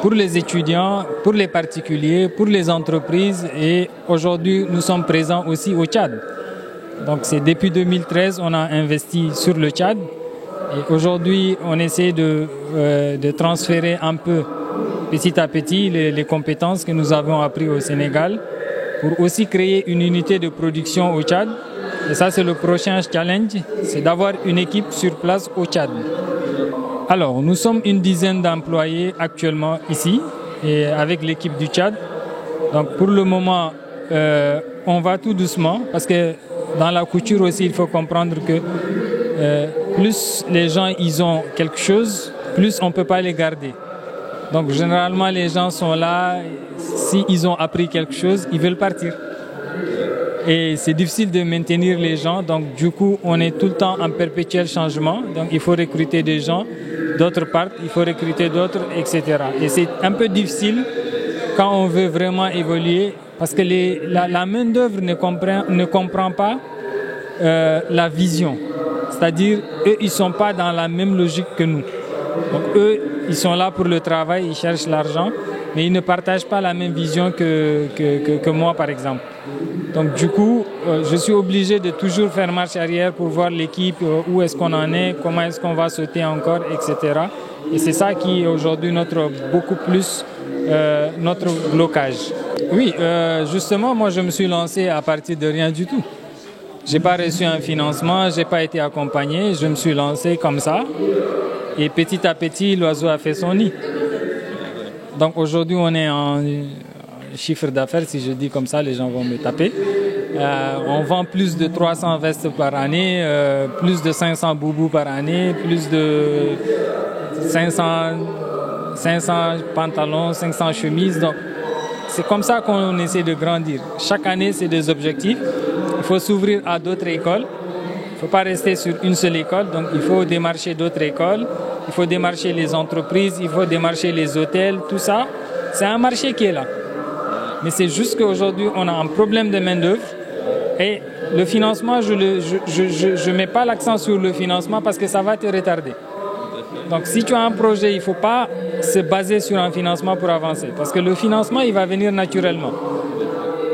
pour les étudiants, pour les particuliers, pour les entreprises et aujourd'hui, nous sommes présents aussi au Tchad. Donc c'est depuis 2013, on a investi sur le Tchad. Et aujourd'hui, on essaie de transférer un peu, petit à petit, les compétences que nous avons apprises au Sénégal pour aussi créer une unité de production au Tchad. Et ça, c'est le prochain challenge, c'est d'avoir une équipe sur place au Tchad. Alors, nous sommes une dizaine d'employés actuellement ici, et avec l'équipe du Tchad. Donc, pour le moment, on va tout doucement, parce que dans la couture aussi, il faut comprendre que plus les gens ils ont quelque chose, plus on ne peut pas les garder. Donc généralement les gens sont là, s'ils ont appris quelque chose, ils veulent partir. Et c'est difficile de maintenir les gens, donc du coup on est tout le temps en perpétuel changement. Donc il faut recruter des gens, d'autres partent, il faut recruter d'autres, etc. Et c'est un peu difficile quand on veut vraiment évoluer, parce que la main-d'œuvre ne comprend pas la vision. C'est-à-dire, eux, ils ne sont pas dans la même logique que nous. Donc, eux, ils sont là pour le travail, ils cherchent l'argent, mais ils ne partagent pas la même vision que moi, par exemple. Donc, du coup, je suis obligé de toujours faire marche arrière pour voir l'équipe, où est-ce qu'on en est, comment est-ce qu'on va sauter encore, etc. Et c'est ça qui est aujourd'hui beaucoup plus notre blocage. Oui, justement, moi, je me suis lancé à partir de rien du tout. Je n'ai pas reçu un financement, je n'ai pas été accompagné, je me suis lancé comme ça. Et petit à petit, l'oiseau a fait son nid. Donc aujourd'hui, on est en chiffre d'affaires, si je dis comme ça, les gens vont me taper. On vend plus de 300 vestes par année, plus de 500 boubous par année, plus de 500 pantalons, 500 chemises. Donc c'est comme ça qu'on essaie de grandir. Chaque année, c'est des objectifs. Il faut s'ouvrir à d'autres écoles. Il ne faut pas rester sur une seule école. Donc, il faut démarcher d'autres écoles. Il faut démarcher les entreprises. Il faut démarcher les hôtels. Tout ça, c'est un marché qui est là. Mais c'est juste qu'aujourd'hui, on a un problème de main-d'œuvre. Et le financement, je ne mets pas l'accent sur le financement parce que ça va te retarder. Donc, si tu as un projet, il ne faut pas se baser sur un financement pour avancer. Parce que le financement, il va venir naturellement.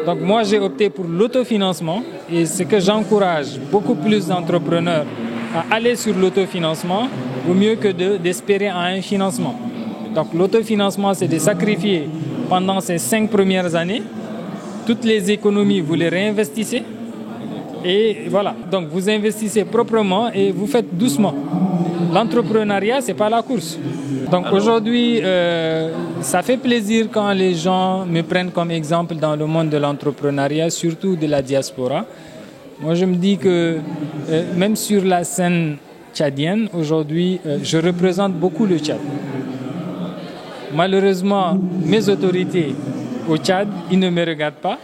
Donc moi, j'ai opté pour l'autofinancement et c'est que j'encourage beaucoup plus d'entrepreneurs à aller sur l'autofinancement au mieux que d'espérer à un financement. Donc l'autofinancement, c'est de sacrifier pendant ces 5 premières années toutes les économies, vous les réinvestissez et voilà. Donc vous investissez proprement et vous faites doucement. L'entrepreneuriat, ce n'est pas la course. Donc aujourd'hui, ça fait plaisir quand les gens me prennent comme exemple dans le monde de l'entrepreneuriat, surtout de la diaspora. Moi, je me dis que même sur la scène tchadienne, aujourd'hui, je représente beaucoup le Tchad. Malheureusement, mes autorités au Tchad, ils ne me regardent pas.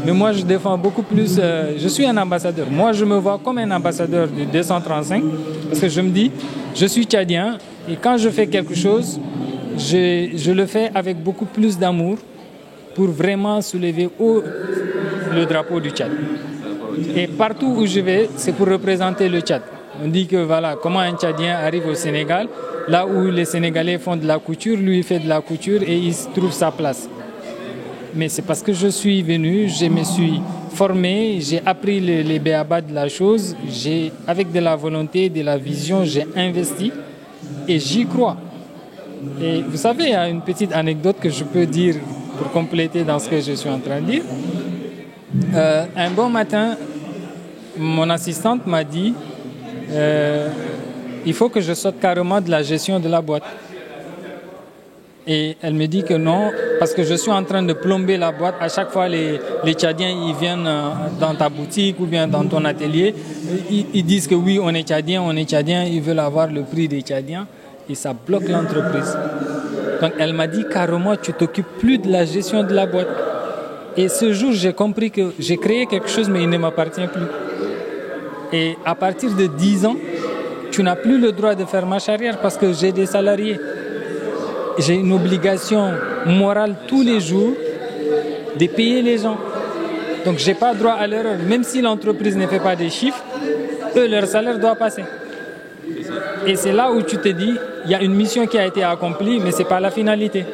Mais moi, je défends beaucoup plus. Je suis un ambassadeur. Moi, je me vois comme un ambassadeur du 235 parce que je me dis, je suis tchadien et quand je fais quelque chose, je le fais avec beaucoup plus d'amour pour vraiment soulever haut le drapeau du Tchad. Et partout où je vais, c'est pour représenter le Tchad. On dit que voilà, comment un Tchadien arrive au Sénégal, là où les Sénégalais font de la couture, lui il fait de la couture et il trouve sa place. Mais c'est parce que je suis venu, je me suis formé, j'ai appris les béabas de la chose, avec de la volonté, de la vision, j'ai investi et j'y crois. Et vous savez, il y a une petite anecdote que je peux dire pour compléter dans ce que je suis en train de dire. Un bon matin, mon assistante m'a dit il faut que je sorte carrément de la gestion de la boîte. Et elle me dit que non, parce que je suis en train de plomber la boîte. À chaque fois, les Tchadiens, ils viennent dans ta boutique ou bien dans ton atelier. Ils disent que oui, on est Tchadien, ils veulent avoir le prix des Tchadiens. Et ça bloque l'entreprise. Donc elle m'a dit carrément, tu t'occupes plus de la gestion de la boîte. Et ce jour, j'ai compris que j'ai créé quelque chose, mais il ne m'appartient plus. Et à partir de 10 ans, tu n'as plus le droit de faire marche arrière parce que j'ai des salariés. J'ai une obligation morale tous les jours de payer les gens. Donc je n'ai pas droit à l'erreur. Même si l'entreprise ne fait pas des chiffres, eux, leur salaire doit passer. Et c'est là où tu te dis, il y a une mission qui a été accomplie, mais ce n'est pas la finalité.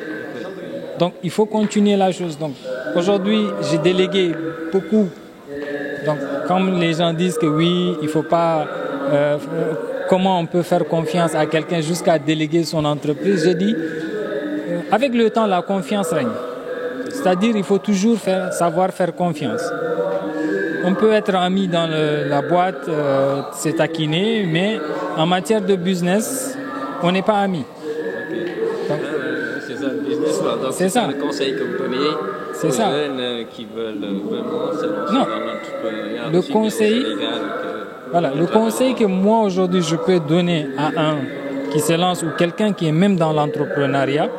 Donc il faut continuer la chose. Donc aujourd'hui, j'ai délégué beaucoup. Donc comme les gens disent que oui, il ne faut pas... comment on peut faire confiance à quelqu'un jusqu'à déléguer son entreprise, j'ai dit, avec le temps, la confiance règne. C'est-à-dire qu'il faut toujours savoir faire confiance. On peut être ami dans la boîte, se taquiner, mais en matière de business, on n'est pas amis. C'est ça le business. Donc c'est ça le conseil que vous donnez aux jeunes qui veulent vraiment se lancer dans l'entrepreneuriat. Le conseil que moi aujourd'hui je peux donner à un qui se lance ou quelqu'un qui est même dans l'entrepreneuriat,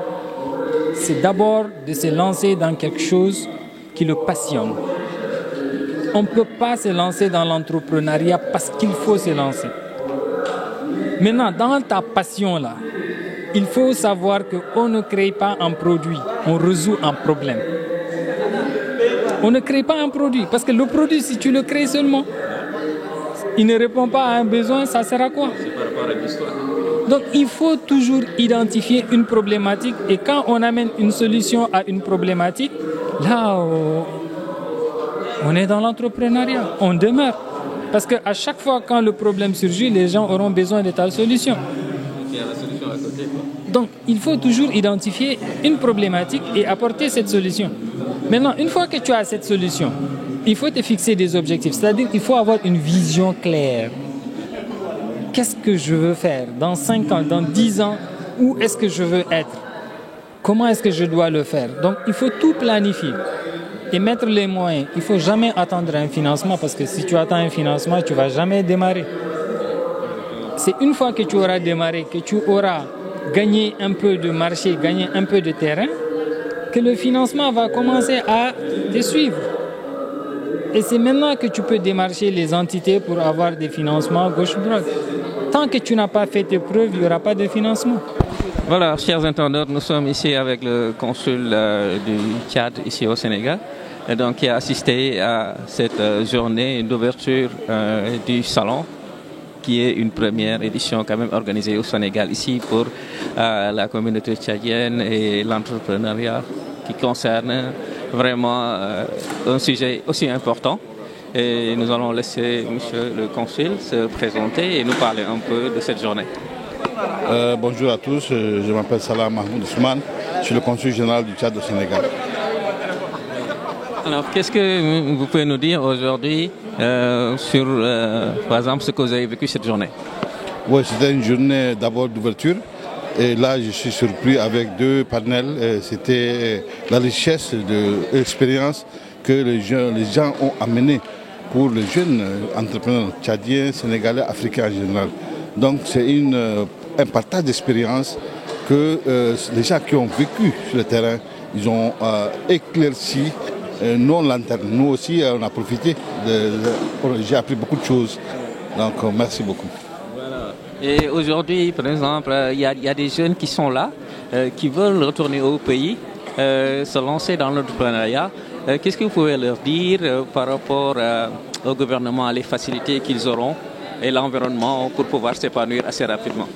c'est d'abord de se lancer dans quelque chose qui le passionne. On ne peut pas se lancer dans l'entrepreneuriat parce qu'il faut se lancer. Maintenant, dans ta passion là, il faut savoir qu'on ne crée pas un produit, on résout un problème. On ne crée pas un produit parce que le produit, si tu le crées seulement, il ne répond pas à un besoin, ça sert à quoi? C'est par rapport à l'histoire. Donc il faut toujours identifier une problématique et quand on amène une solution à une problématique, là on est dans l'entrepreneuriat, on demeure. Parce qu'à chaque fois quand le problème surgit, les gens auront besoin de ta solution. Il y a la solution à côté, quoi. Donc il faut toujours identifier une problématique et apporter cette solution. Maintenant, une fois que tu as cette solution, il faut te fixer des objectifs, c'est-à-dire qu'il faut avoir une vision claire. Qu'est-ce que je veux faire dans 5 ans, dans 10 ans, où est-ce que je veux être? Comment est-ce que je dois le faire? Donc il faut tout planifier et mettre les moyens. Il ne faut jamais attendre un financement parce que si tu attends un financement, tu ne vas jamais démarrer. C'est une fois que tu auras démarré, que tu auras gagné un peu de marché, gagné un peu de terrain, que le financement va commencer à te suivre. Et c'est maintenant que tu peux démarcher les entités pour avoir des financements gauche-droite. Tant que tu n'as pas fait tes preuves, il n'y aura pas de financement. Voilà, chers internautes, nous sommes ici avec le consul du Tchad ici au Sénégal, et donc qui a assisté à cette journée d'ouverture du salon, qui est une première édition quand même organisée au Sénégal ici pour la communauté tchadienne et l'entrepreneuriat qui concerne vraiment un sujet aussi important. Et nous allons laisser monsieur le consul se présenter et nous parler un peu de cette journée. Bonjour à tous, je m'appelle Salah Mahmoud Ousmane, je suis le consul général du Tchad au Sénégal. Alors, qu'est-ce que vous pouvez nous dire aujourd'hui sur, par exemple, ce que vous avez vécu cette journée? Oui, c'était une journée d'abord d'ouverture. Et là, je suis surpris avec 2 panels. C'était la richesse de l'expérience que les gens ont amené pour les jeunes entrepreneurs tchadiens, sénégalais, africains en général. Donc, c'est un partage d'expérience que les gens qui ont vécu sur le terrain, ils ont éclairci nos lanternes. Nous aussi, on a profité. J'ai appris beaucoup de choses. Donc, merci beaucoup. Et aujourd'hui, par exemple, il y a des jeunes qui sont là, qui veulent retourner au pays, se lancer dans l'entrepreneuriat. Qu'est-ce que vous pouvez leur dire par rapport au gouvernement, les facilités qu'ils auront et l'environnement pour pouvoir s'épanouir assez rapidement?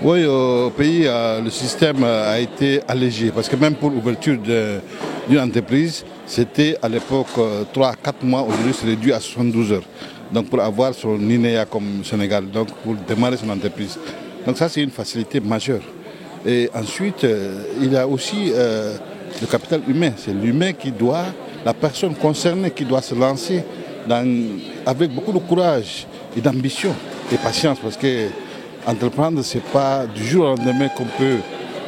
Oui, au pays, le système a été allégé parce que même pour l'ouverture d'une entreprise, c'était à l'époque 3 à 4 mois, aujourd'hui c'est réduit à 72 heures. Donc pour avoir son INEA comme Sénégal, donc pour démarrer son entreprise. Donc ça c'est une facilité majeure. Et ensuite, il y a aussi le capital humain. C'est l'humain qui doit, la personne concernée qui doit se lancer avec beaucoup de courage et d'ambition et patience. Parce que entreprendre, ce n'est pas du jour au lendemain qu'on peut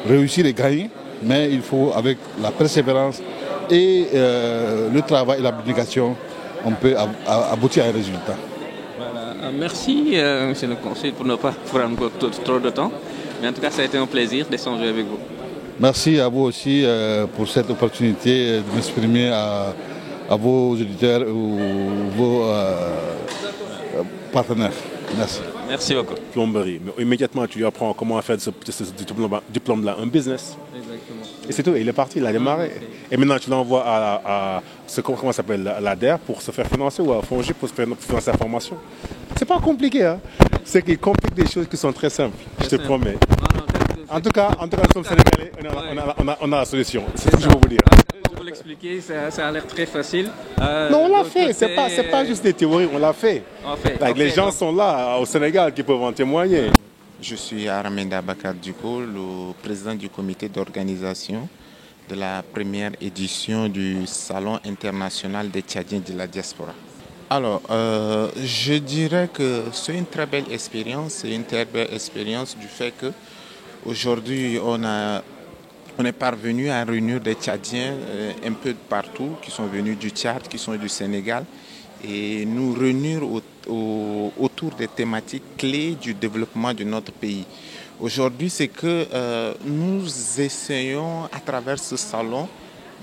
réussir et gagner, mais il faut avec la persévérance et le travail et l'abnégation, on peut aboutir à un résultat. Voilà. Merci, monsieur le conseiller, pour ne pas prendre trop de temps. Mais en tout cas, ça a été un plaisir d'échanger avec vous. Merci à vous aussi pour cette opportunité de m'exprimer à vos auditeurs ou vos partenaires. Merci. Merci beaucoup. Plomberie. Mais immédiatement, tu lui apprends comment faire de ce diplôme-là un business. Exactement. Et c'est tout. Il est parti, il a démarré. Et maintenant, tu l'envoies à comment ça s'appelle, l'ADER pour se faire financer ou à Fongi pour se faire financer la formation. C'est pas compliqué, hein. C'est qu'il complique des choses qui sont très simples. Je te promets. En tout cas, nous sommes Sénégalais, on a la solution. C'est ce que je veux vous dire. Pour vous l'expliquer, ça a l'air très facile. Non, on l'a fait. C'est pas juste des théories, on l'a fait. Les gens sont là au Sénégal qui peuvent en témoigner. Je suis Aramenda Bakar Duko, le président du comité d'organisation de la première édition du Salon international des Tchadiens de la diaspora. Alors, je dirais que c'est une très belle expérience. C'est une très belle expérience du fait qu'aujourd'hui, on est parvenu à réunir des Tchadiens un peu de partout, qui sont venus du Tchad, qui sont du Sénégal, et nous réunir autour des thématiques clés du développement de notre pays. Aujourd'hui, c'est que nous essayons à travers ce salon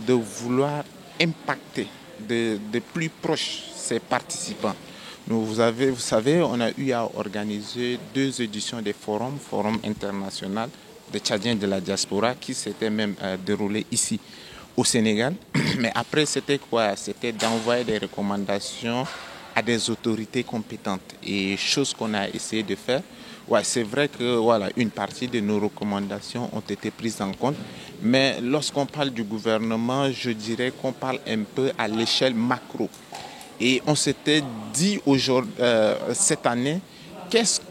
de vouloir impacter de plus proche ces participants. Vous savez, on a eu à organiser 2 éditions des forums international des Tchadiens de la diaspora qui s'étaient même déroulés ici au Sénégal. Mais après, c'était quoi? C'était d'envoyer des recommandations à des autorités compétentes. Et chose qu'on a essayé de faire, c'est vrai que une partie de nos recommandations ont été prises en compte. Mais lorsqu'on parle du gouvernement, je dirais qu'on parle un peu à l'échelle macro. Et on s'était dit aujourd'hui, cette année, qu'est-ce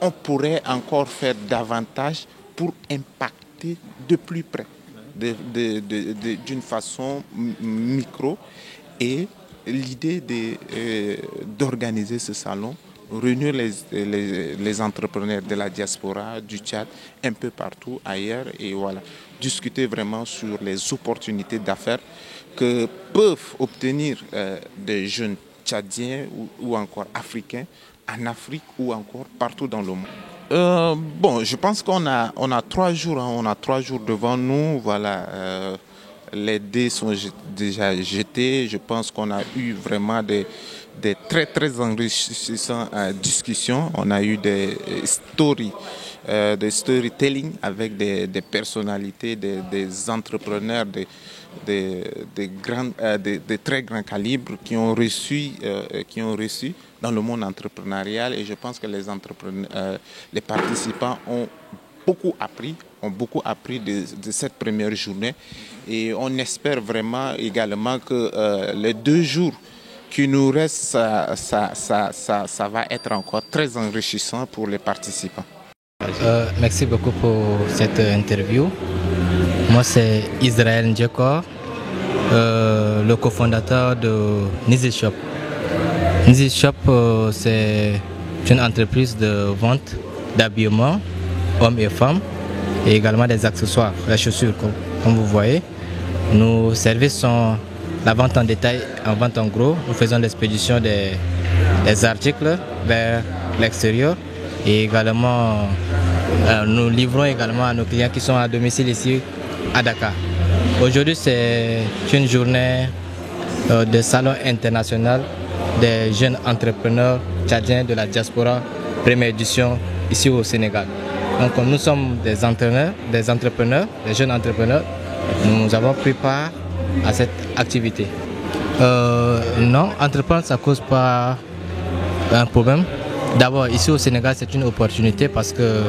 qu'on pourrait encore faire davantage pour impacter de plus près, d'une façon micro. Et l'idée d'organiser ce salon, réunir les entrepreneurs de la diaspora, du Tchad, un peu partout ailleurs, et discuter vraiment sur les opportunités d'affaires que peuvent obtenir des jeunes Tchadiens ou encore Africains en Afrique ou encore partout dans le monde. Je pense qu'on a 3 jours, on a 3 jours devant nous. Les dés sont déjà jetés. Je pense qu'on a eu vraiment des très très enrichissantes discussions. On a eu des storytelling avec des personnalités, des entrepreneurs, des très grands calibres qui ont reçu dans le monde entrepreneurial. Et je pense que les participants ont beaucoup appris de cette première journée. Et on espère vraiment également que les 2 jours qui nous restent, ça va être encore très enrichissant pour les participants. Merci beaucoup pour cette interview. Moi, c'est Israël Ndjeko, le cofondateur de Nizi Shop. Nizi Shop, c'est une entreprise de vente d'habillement, hommes et femmes, et également des accessoires, les chaussures, comme vous voyez. Nos services sont la vente en détail, en vente en gros. Nous faisons l'expédition des articles vers l'extérieur et également nous livrons également à nos clients qui sont à domicile ici à Dakar. Aujourd'hui, c'est une journée de salon international des jeunes entrepreneurs tchadiens de la diaspora, première édition ici au Sénégal. Donc nous sommes des entrepreneurs, des jeunes entrepreneurs. Nous avons pris part à cette activité. Non, entreprendre, ça ne cause pas un problème. D'abord, ici au Sénégal, c'est une opportunité parce que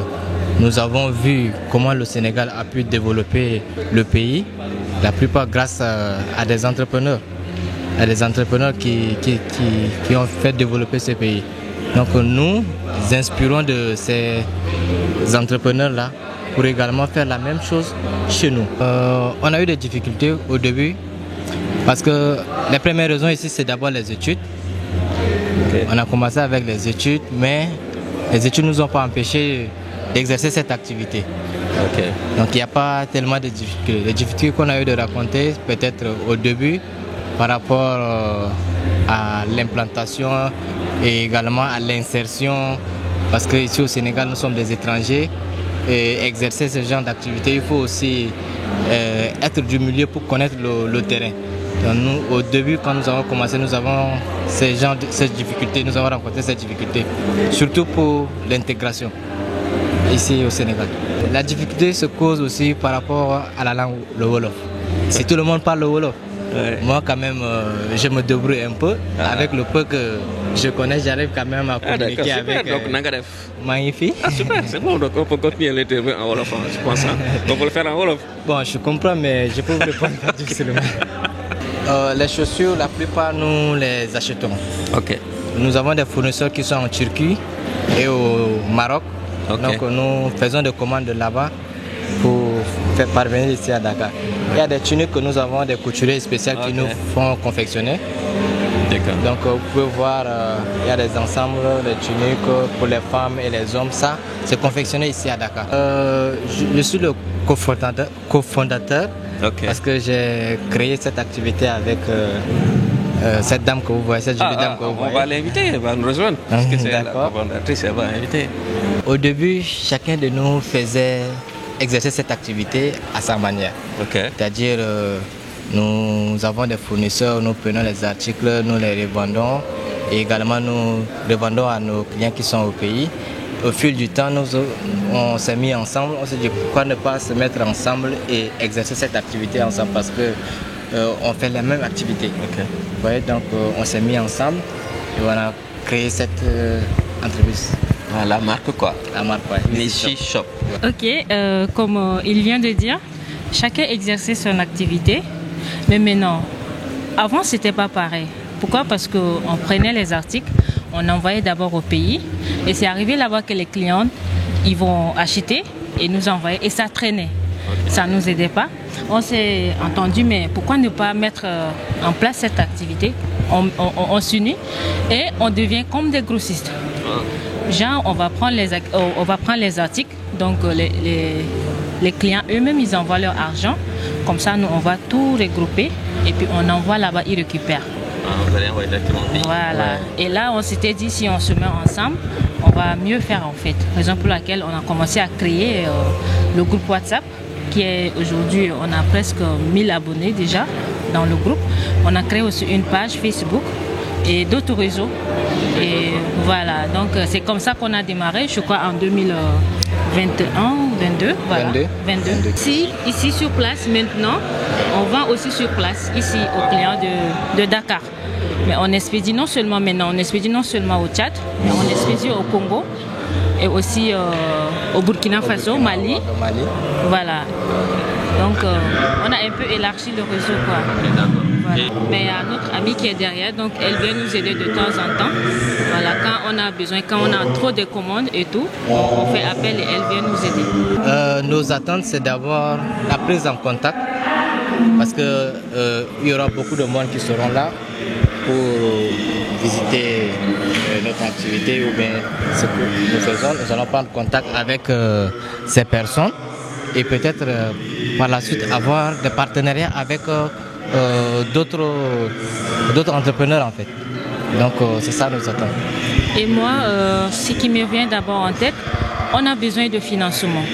nous avons vu comment le Sénégal a pu développer le pays, la plupart grâce à des entrepreneurs. À des entrepreneurs qui ont fait développer ce pays. Donc nous inspirons de ces entrepreneurs-là pour également faire la même chose chez nous. On a eu des difficultés au début parce que les premières raisons ici, c'est d'abord les études. Okay. On a commencé avec les études, mais les études ne nous ont pas empêché d'exercer cette activité. Okay. Donc il n'y a pas tellement de difficultés. Les difficultés qu'on a eu de raconter, peut-être au début, par rapport à l'implantation et également à l'insertion, parce qu'ici au Sénégal, nous sommes des étrangers, et exercer ce genre d'activité, il faut aussi être du milieu pour connaître le terrain. Donc nous, au début, quand nous avons commencé, nous avons ces difficultés, nous avons rencontré ces difficultés, surtout pour l'intégration ici au Sénégal. La difficulté se cause aussi par rapport à la langue, le Wolof. Si tout le monde parle le Wolof, moi quand même, je me débrouille un peu. Avec le peu que je connais, j'arrive quand même à communiquer avec Magnifique. Ah super, c'est bon, donc on peut continuer l'interview en Wolof, je pense. On peut le faire en Wolof. Bon, je comprends, mais je peux vous répondre pas difficilement. Les chaussures, la plupart, nous les achetons. Okay. Nous avons des fournisseurs qui sont en Turquie et au Maroc. Okay. Donc nous faisons des commandes de là-bas pour faire parvenir ici à Dakar. Il y a des tuniques que nous avons, des couturiers spéciaux qui nous font confectionner. Donc vous pouvez voir, il y a des ensembles, des tuniques pour les femmes et les hommes. Ça, c'est confectionné ici à Dakar. Je suis le cofondateur parce que j'ai créé cette activité avec cette dame que vous voyez, cette jolie dame que vous voyez. On va l'inviter, elle va nous rejoindre parce que c'est la cofondatrice, elle va l'inviter. Au début, chacun de nous faisait exercer cette activité à sa manière. C'est-à-dire, nous avons des fournisseurs, nous prenons les articles, nous les revendons et également nous revendons à nos clients qui sont au pays. Au fil du temps, on s'est mis ensemble, on s'est dit pourquoi ne pas se mettre ensemble et exercer cette activité ensemble parce que on fait la même activité. Vous voyez, donc on s'est mis ensemble et on a créé cette entreprise. La marque quoi? La marque, ouais. Nishi Shop. Ok, comme il vient de dire, chacun exerçait son activité, mais maintenant, avant c'était pas pareil. Pourquoi? Parce qu'on prenait les articles, on envoyait d'abord au pays, et c'est arrivé là-bas que les clients, ils vont acheter et nous envoyer, et ça traînait. Ça ne nous aidait pas. On s'est entendu, mais pourquoi ne pas mettre en place cette activité? On s'unit et on devient comme des grossistes. Genre, on va prendre les articles, donc les clients eux-mêmes, ils envoient leur argent. Comme ça, nous, on va tout regrouper et puis on envoie là-bas, ils récupèrent. Vous allez envoyer directement. Voilà. Ouais. Et là, on s'était dit, si on se met ensemble, on va mieux faire en fait. Raison pour laquelle on a commencé à créer le groupe WhatsApp, qui est aujourd'hui, on a presque 1000 abonnés déjà dans le groupe. On a créé aussi une page Facebook et d'autres réseaux. Et voilà, donc c'est comme ça qu'on a démarré, je crois en 2022. Voilà. 22. Ici sur place maintenant, on vend aussi sur place, ici aux clients de Dakar. Mais on expédie non seulement maintenant, on expédie non seulement au Tchad, mais on expédie au Congo et aussi au Burkina Faso, Mali. Voilà. Donc on a un peu élargi le réseau quoi. Voilà. Mais il y a notre amie qui est derrière, donc elle vient nous aider de temps en temps. Voilà, quand on a besoin, quand on a trop de commandes et tout, on fait appel et elle vient nous aider. Nos attentes, c'est d'abord la prise en contact, parce que il y aura beaucoup de monde qui seront là pour visiter notre activité ou bien ce que nous faisons. Nous allons prendre contact avec ces personnes et peut-être par la suite avoir des partenariats avec d'autres entrepreneurs en fait. Donc c'est ça nos attentes. Et moi, ce qui me vient d'abord en tête, on a besoin de financement.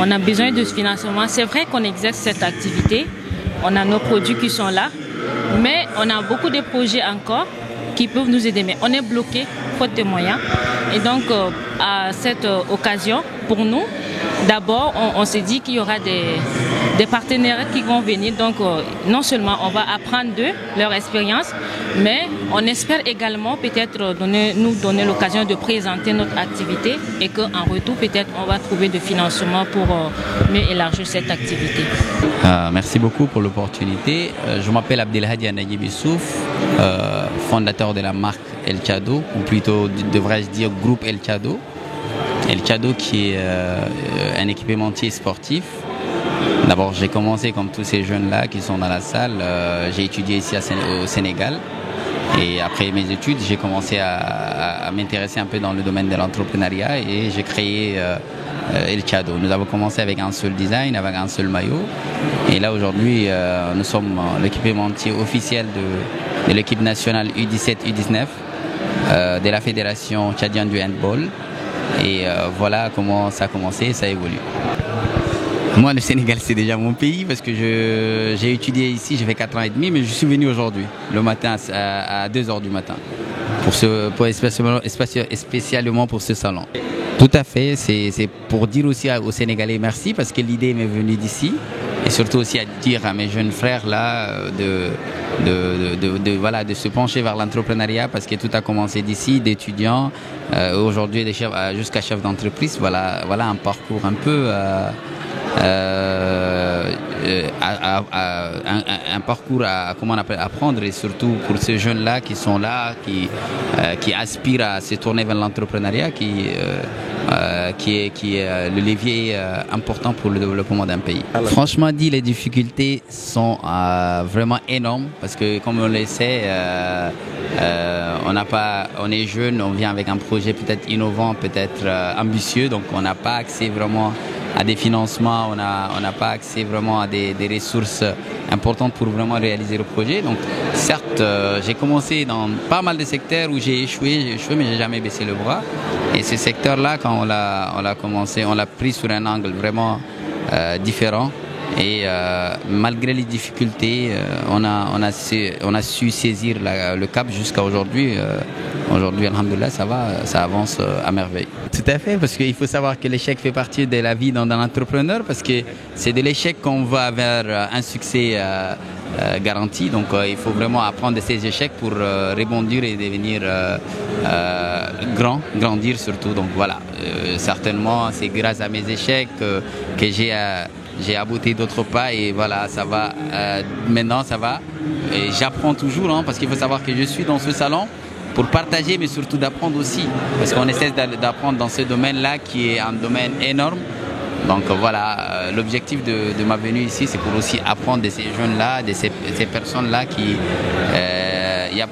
On a besoin de financement. C'est vrai qu'on exerce cette activité, on a nos produits qui sont là, mais on a beaucoup de projets encore qui peuvent nous aider. Mais on est bloqué faute de moyens. Et donc à cette occasion, pour nous, d'abord, on s'est dit qu'il y aura des partenaires qui vont venir. Donc, non seulement on va apprendre d'eux, leur expérience, mais on espère également peut-être nous donner l'occasion de présenter notre activité et qu'en retour, peut-être, on va trouver des financements pour mieux élargir cette activité. Merci beaucoup pour l'opportunité. Je m'appelle Abdelhadi Anayib Issouf, fondateur de la marque El Chado, ou plutôt devrais-je dire groupe El Chado. El Chado qui est un équipementier sportif. D'abord, j'ai commencé comme tous ces jeunes-là qui sont dans la salle. J'ai étudié ici au Sénégal. Et après mes études, j'ai commencé à m'intéresser un peu dans le domaine de l'entrepreneuriat et j'ai créé El Chado. Nous avons commencé avec un seul design, avec un seul maillot. Et là, aujourd'hui, nous sommes l'équipementier officiel de l'équipe nationale U17, U19, de la fédération tchadienne du handball. Et voilà comment ça a commencé, ça évolue. Moi, le Sénégal, c'est déjà mon pays parce que j'ai étudié ici, j'ai fait 4 ans et demi, mais je suis venu aujourd'hui, le matin, à 2 h du matin, spécialement pour ce salon. Tout à fait, c'est pour dire aussi aux Sénégalais merci parce que l'idée m'est venue d'ici et surtout aussi à dire à mes jeunes frères là de se pencher vers l'entrepreneuriat parce que tout a commencé d'ici, d'étudiants, aujourd'hui jusqu'à chef d'entreprise. Voilà un parcours un peu... un parcours à apprendre et surtout pour ces jeunes-là qui sont là, qui aspirent à se tourner vers l'entrepreneuriat, qui est le levier important pour le développement d'un pays. Franchement dit, les difficultés sont vraiment énormes parce que comme on le sait, on est jeune, on vient avec un projet peut-être innovant, peut-être ambitieux, donc on n'a pas accès vraiment à des financements, on n'a pas accès vraiment à des ressources importantes pour vraiment réaliser le projet. Donc certes, j'ai commencé dans pas mal de secteurs où j'ai échoué, mais j'ai jamais baissé le bras. Et ce secteur-là, quand on l'a commencé, on l'a pris sur un angle vraiment différent. Et malgré les difficultés, on a su saisir le cap jusqu'à aujourd'hui. Aujourd'hui, alhamdoulilah, ça avance à merveille. Tout à fait, parce qu'il faut savoir que l'échec fait partie de la vie d'un entrepreneur, parce que c'est de l'échec qu'on va vers un succès garanti. Donc il faut vraiment apprendre de ces échecs pour rebondir et devenir grandir surtout. Donc voilà, certainement c'est grâce à mes échecs que j'ai abouti d'autres pas et voilà, ça va. Maintenant ça va. Et j'apprends toujours, parce qu'il faut savoir que je suis dans ce salon pour partager, mais surtout d'apprendre aussi. Parce qu'on essaie d'apprendre dans ce domaine-là qui est un domaine énorme. Donc voilà, l'objectif de ma venue ici, c'est pour aussi apprendre de ces jeunes-là, de ces personnes-là qui...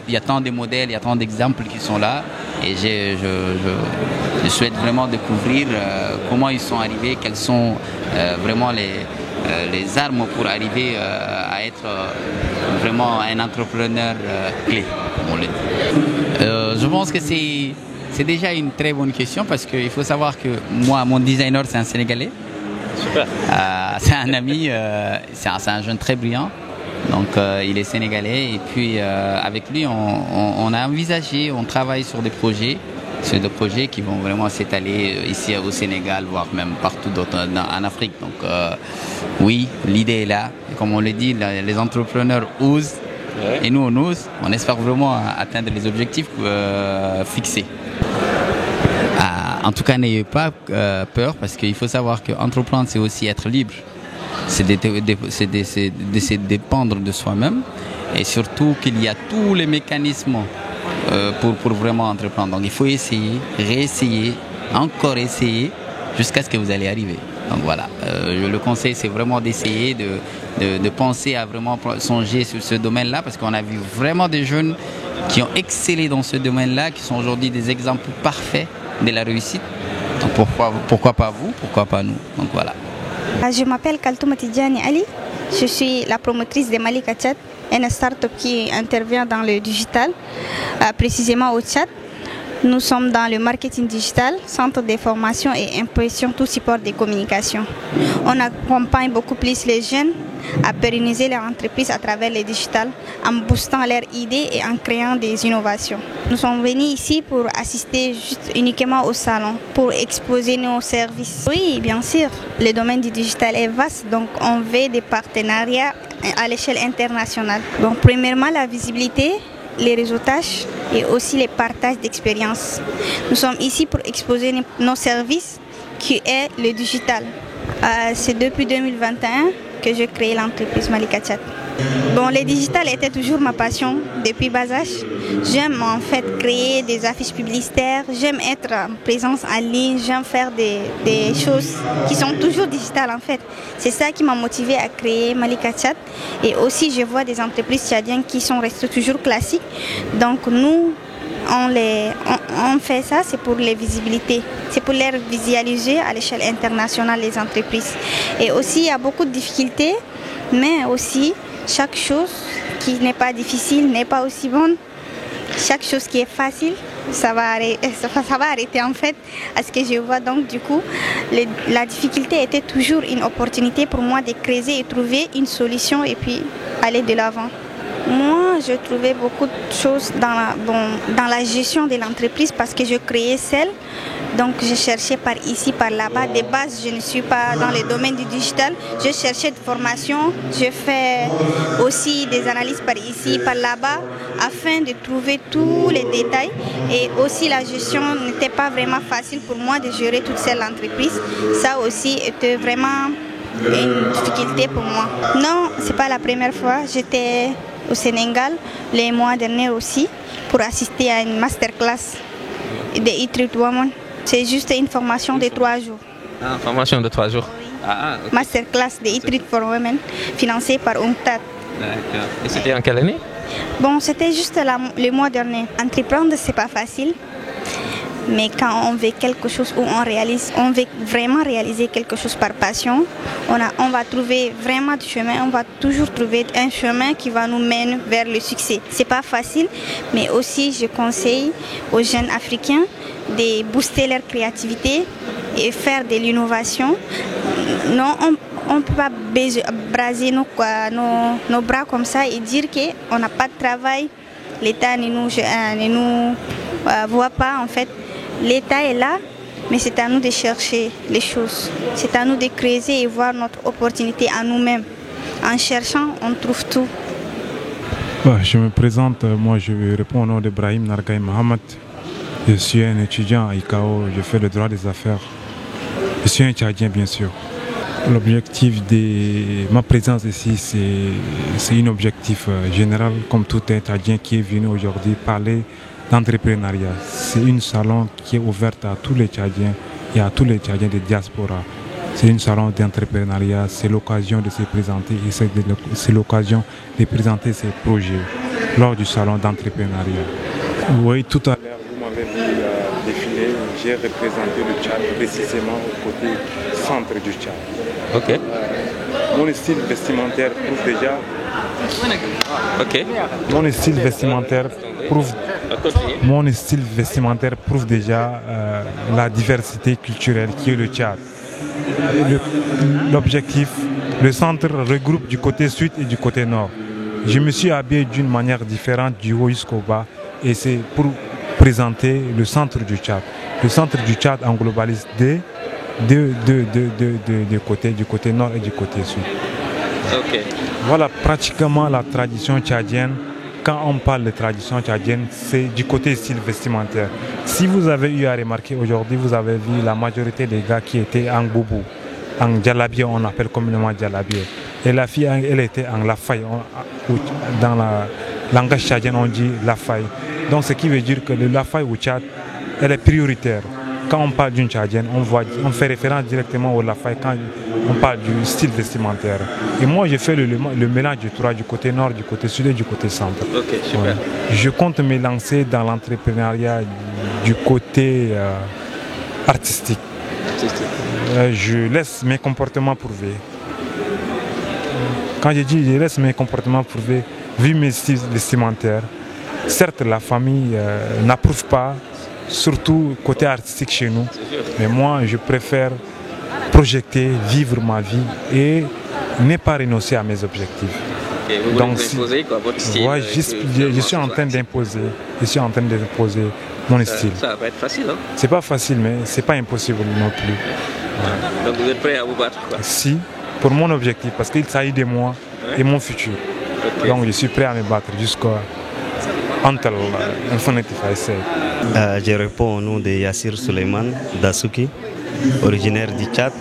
Il y a tant de modèles, il y a tant d'exemples qui sont là. Et je souhaite vraiment découvrir comment ils sont arrivés, quelles sont vraiment les armes pour arriver à être vraiment un entrepreneur clé, comme on le dit. Je pense que c'est déjà une très bonne question parce qu'il faut savoir que moi, mon designer, c'est un Sénégalais. Super. C'est un ami, c'est un jeune très brillant. Donc il est sénégalais et puis avec lui on a envisagé, on travaille sur des projets qui vont vraiment s'étaler ici au Sénégal, voire même partout en Afrique. Donc oui, l'idée est là. Et comme on le dit, les entrepreneurs osent et nous on ose. On espère vraiment atteindre les objectifs fixés. En tout cas, n'ayez pas peur parce qu'il faut savoir qu'entreprendre, c'est aussi être libre. C'est de se dépendre de soi-même et surtout qu'il y a tous les mécanismes pour vraiment entreprendre. Donc il faut essayer, réessayer, encore essayer jusqu'à ce que vous allez arriver. Donc voilà, le conseil c'est vraiment d'essayer, de penser à vraiment songer sur ce domaine-là parce qu'on a vu vraiment des jeunes qui ont excellé dans ce domaine-là, qui sont aujourd'hui des exemples parfaits de la réussite. Donc pourquoi pas vous, pourquoi pas nous. Donc voilà. Je m'appelle Kaltouma Tidjani Ali, je suis la promotrice de Malika Tchad, une start-up qui intervient dans le digital, précisément au Tchad. Nous sommes dans le marketing digital, centre de formation et impression, tout support de communication. On accompagne beaucoup plus les jeunes à pérenniser leur entreprise à travers le digital, en boostant leurs idées et en créant des innovations. Nous sommes venus ici pour assister juste uniquement au salon, pour exposer nos services. Oui, bien sûr, le domaine du digital est vaste, donc on veut des partenariats à l'échelle internationale. Donc, premièrement, la visibilité, les réseautages et aussi les partages d'expériences. Nous sommes ici pour exposer nos services qui est le digital. C'est depuis 2021 que j'ai créé l'entreprise Malika Tchad. Bon, le digital était toujours ma passion depuis bas âge. J'aime en fait créer des affiches publicitaires, j'aime être en présence en ligne, j'aime faire des choses qui sont toujours digitales en fait. C'est ça qui m'a motivée à créer Malika Tchad. Et aussi je vois des entreprises tchadiennes qui sont restées toujours classiques. Donc nous, on fait ça, c'est pour les visibilités, c'est pour les visualiser à l'échelle internationale les entreprises. Et aussi il y a beaucoup de difficultés, mais aussi chaque chose qui n'est pas difficile n'est pas aussi bonne. Chaque chose qui est facile, ça va arrêter en fait à ce que je vois. Donc du coup, la difficulté était toujours une opportunité pour moi de creuser et trouver une solution et puis aller de l'avant. Moi, je trouvais beaucoup de choses dans la gestion de l'entreprise parce que je créais seule. Donc, je cherchais par ici, par là-bas. De base, je ne suis pas dans le domaine du digital. Je cherchais de formation. Je fais aussi des analyses par ici, par là-bas, afin de trouver tous les détails. Et aussi, la gestion n'était pas vraiment facile pour moi de gérer toute seule l'entreprise. Ça aussi était vraiment une difficulté pour moi. Non, ce n'est pas la première fois. J'étais au Sénégal les mois derniers aussi pour assister à une masterclass de e-Treat Women. C'est juste une formation de 3 jours. Ah, formation de 3 jours. Oui. Okay. Masterclass de e-Treat for Women financée par UNCTAD. D'accord. Et c'était en quelle année? Bon, c'était juste le mois dernier. Entreprendre, c'est pas facile. Mais quand on veut quelque chose où on veut vraiment réaliser quelque chose par passion, on va trouver vraiment du chemin, on va toujours trouver un chemin qui va nous mener vers le succès. C'est pas facile, mais aussi je conseille aux jeunes Africains de booster leur créativité et faire de l'innovation. Non, on ne peut pas braser nos bras comme ça et dire qu'on n'a pas de travail, l'État ne nous voit pas en fait. L'État est là, mais c'est à nous de chercher les choses. C'est à nous de creuser et voir notre opportunité à nous-mêmes. En cherchant, on trouve tout. Je me présente, moi je réponds au nom d'Ibrahim Nargaï Mohamed. Je suis un étudiant à ICAO, je fais le droit des affaires. Je suis un Tchadien bien sûr. L'objectif de ma présence ici, c'est un objectif général, comme tout un Tchadien qui est venu aujourd'hui parler d'entrepreneuriat. C'est un salon qui est ouvert à tous les Tchadiens et à tous les Tchadiens de diaspora. C'est un salon d'entrepreneuriat, c'est l'occasion de se présenter et c'est l'occasion de présenter ses projets lors du salon d'entrepreneuriat. Oui, tout à l'heure, vous m'avez vu défiler, j'ai représenté le Tchad précisément au côté centre du Tchad. Ok. Mon style vestimentaire prouve déjà. Ok. Mon style vestimentaire prouve déjà la diversité culturelle qui est le Tchad. L'objectif, le centre regroupe du côté sud et du côté nord. Je me suis habillé d'une manière différente du haut jusqu'au bas et c'est pour présenter le centre du Tchad. Le centre du Tchad en globalise deux côtés, du côté nord et du côté sud. Okay. Voilà pratiquement la tradition tchadienne. Quand on parle de tradition tchadienne, c'est du côté style vestimentaire. Si vous avez eu à remarquer aujourd'hui, vous avez vu la majorité des gars qui étaient en boubou, en djalabié, on appelle communément djalabié. Et la fille, elle était en lafaille. Dans la langage tchadien, on dit lafaille. Donc ce qui veut dire que le lafaille au Tchad, elle est prioritaire. Quand on parle d'une tchadienne, on fait référence directement au lafaille quand on parle du style vestimentaire. Et moi, j'ai fait le mélange du trois, du côté nord, du côté sud et du côté centre. Ok, super. Ouais. Je compte me lancer dans l'entrepreneuriat du côté artistique. Je laisse mes comportements prouver. Quand je dis je laisse mes comportements prouver, vu mes styles vestimentaires, certes la famille n'approuve pas, surtout côté artistique chez nous, mais moi je préfère projeter, vivre ma vie et ne pas renoncer à mes objectifs. Et vous voulez imposer quoi, votre style? Ouais, je suis en train d'imposer. Je suis en train d'imposer mon style. Ça va pas être facile, hein? C'est pas facile, mais c'est pas impossible non plus. Ouais. Donc vous êtes prêt à vous battre, quoi? Si, pour mon objectif, parce qu'il s'agit de moi et mon futur. Okay. Donc je suis prêt à me battre jusqu'à until infinity, I say. Je réponds au nom de Yassir Suleiman Dasuki, originaire du Tchad.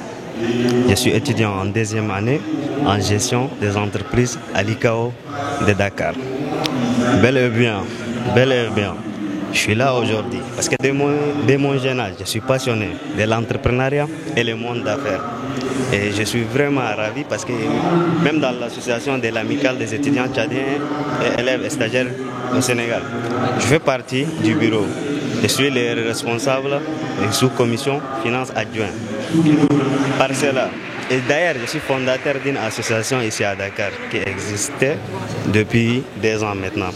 Je suis étudiant en 2e année en gestion des entreprises à l'ICAO de Dakar. Bel et bien, je suis là aujourd'hui parce que dès mon jeune âge, je suis passionné de l'entrepreneuriat et le monde d'affaires. Et je suis vraiment ravi parce que même dans l'association de l'amicale des étudiants tchadiens et élèves et stagiaires au Sénégal, je fais partie du bureau. Je suis le responsable de sous-commission finance adjoint. Par cela, et d'ailleurs, je suis fondateur d'une association ici à Dakar qui existait depuis 2 ans maintenant.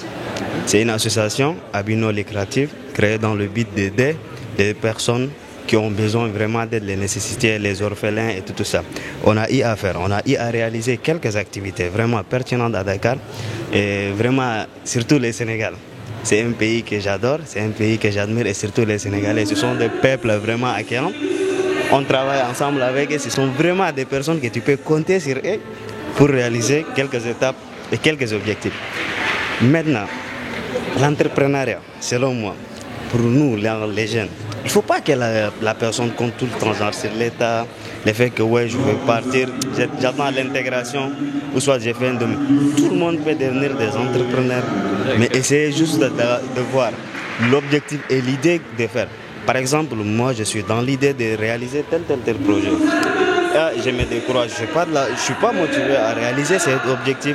C'est une association à but non lucratif créée dans le but d'aider les personnes qui ont besoin vraiment d'aide, les nécessités, les orphelins et tout ça. On a eu à faire, on a eu à réaliser quelques activités vraiment pertinentes à Dakar et vraiment, surtout le Sénégal. C'est un pays que j'adore, c'est un pays que j'admire et surtout les Sénégalais. Ce sont des peuples vraiment accueillants. On travaille ensemble avec eux, ce sont vraiment des personnes que tu peux compter sur eux pour réaliser quelques étapes et quelques objectifs. Maintenant, l'entrepreneuriat, selon moi, pour nous, les jeunes, il ne faut pas que la personne compte tout le temps genre, sur l'État, le fait que ouais, je veux partir, j'attends l'intégration, ou soit j'ai fait un domaine. Tout le monde peut devenir des entrepreneurs, mais essayez juste de voir l'objectif et l'idée de faire. Par exemple, moi, je suis dans l'idée de réaliser tel projet. Et je me décourage, je ne suis pas motivé à réaliser cet objectif.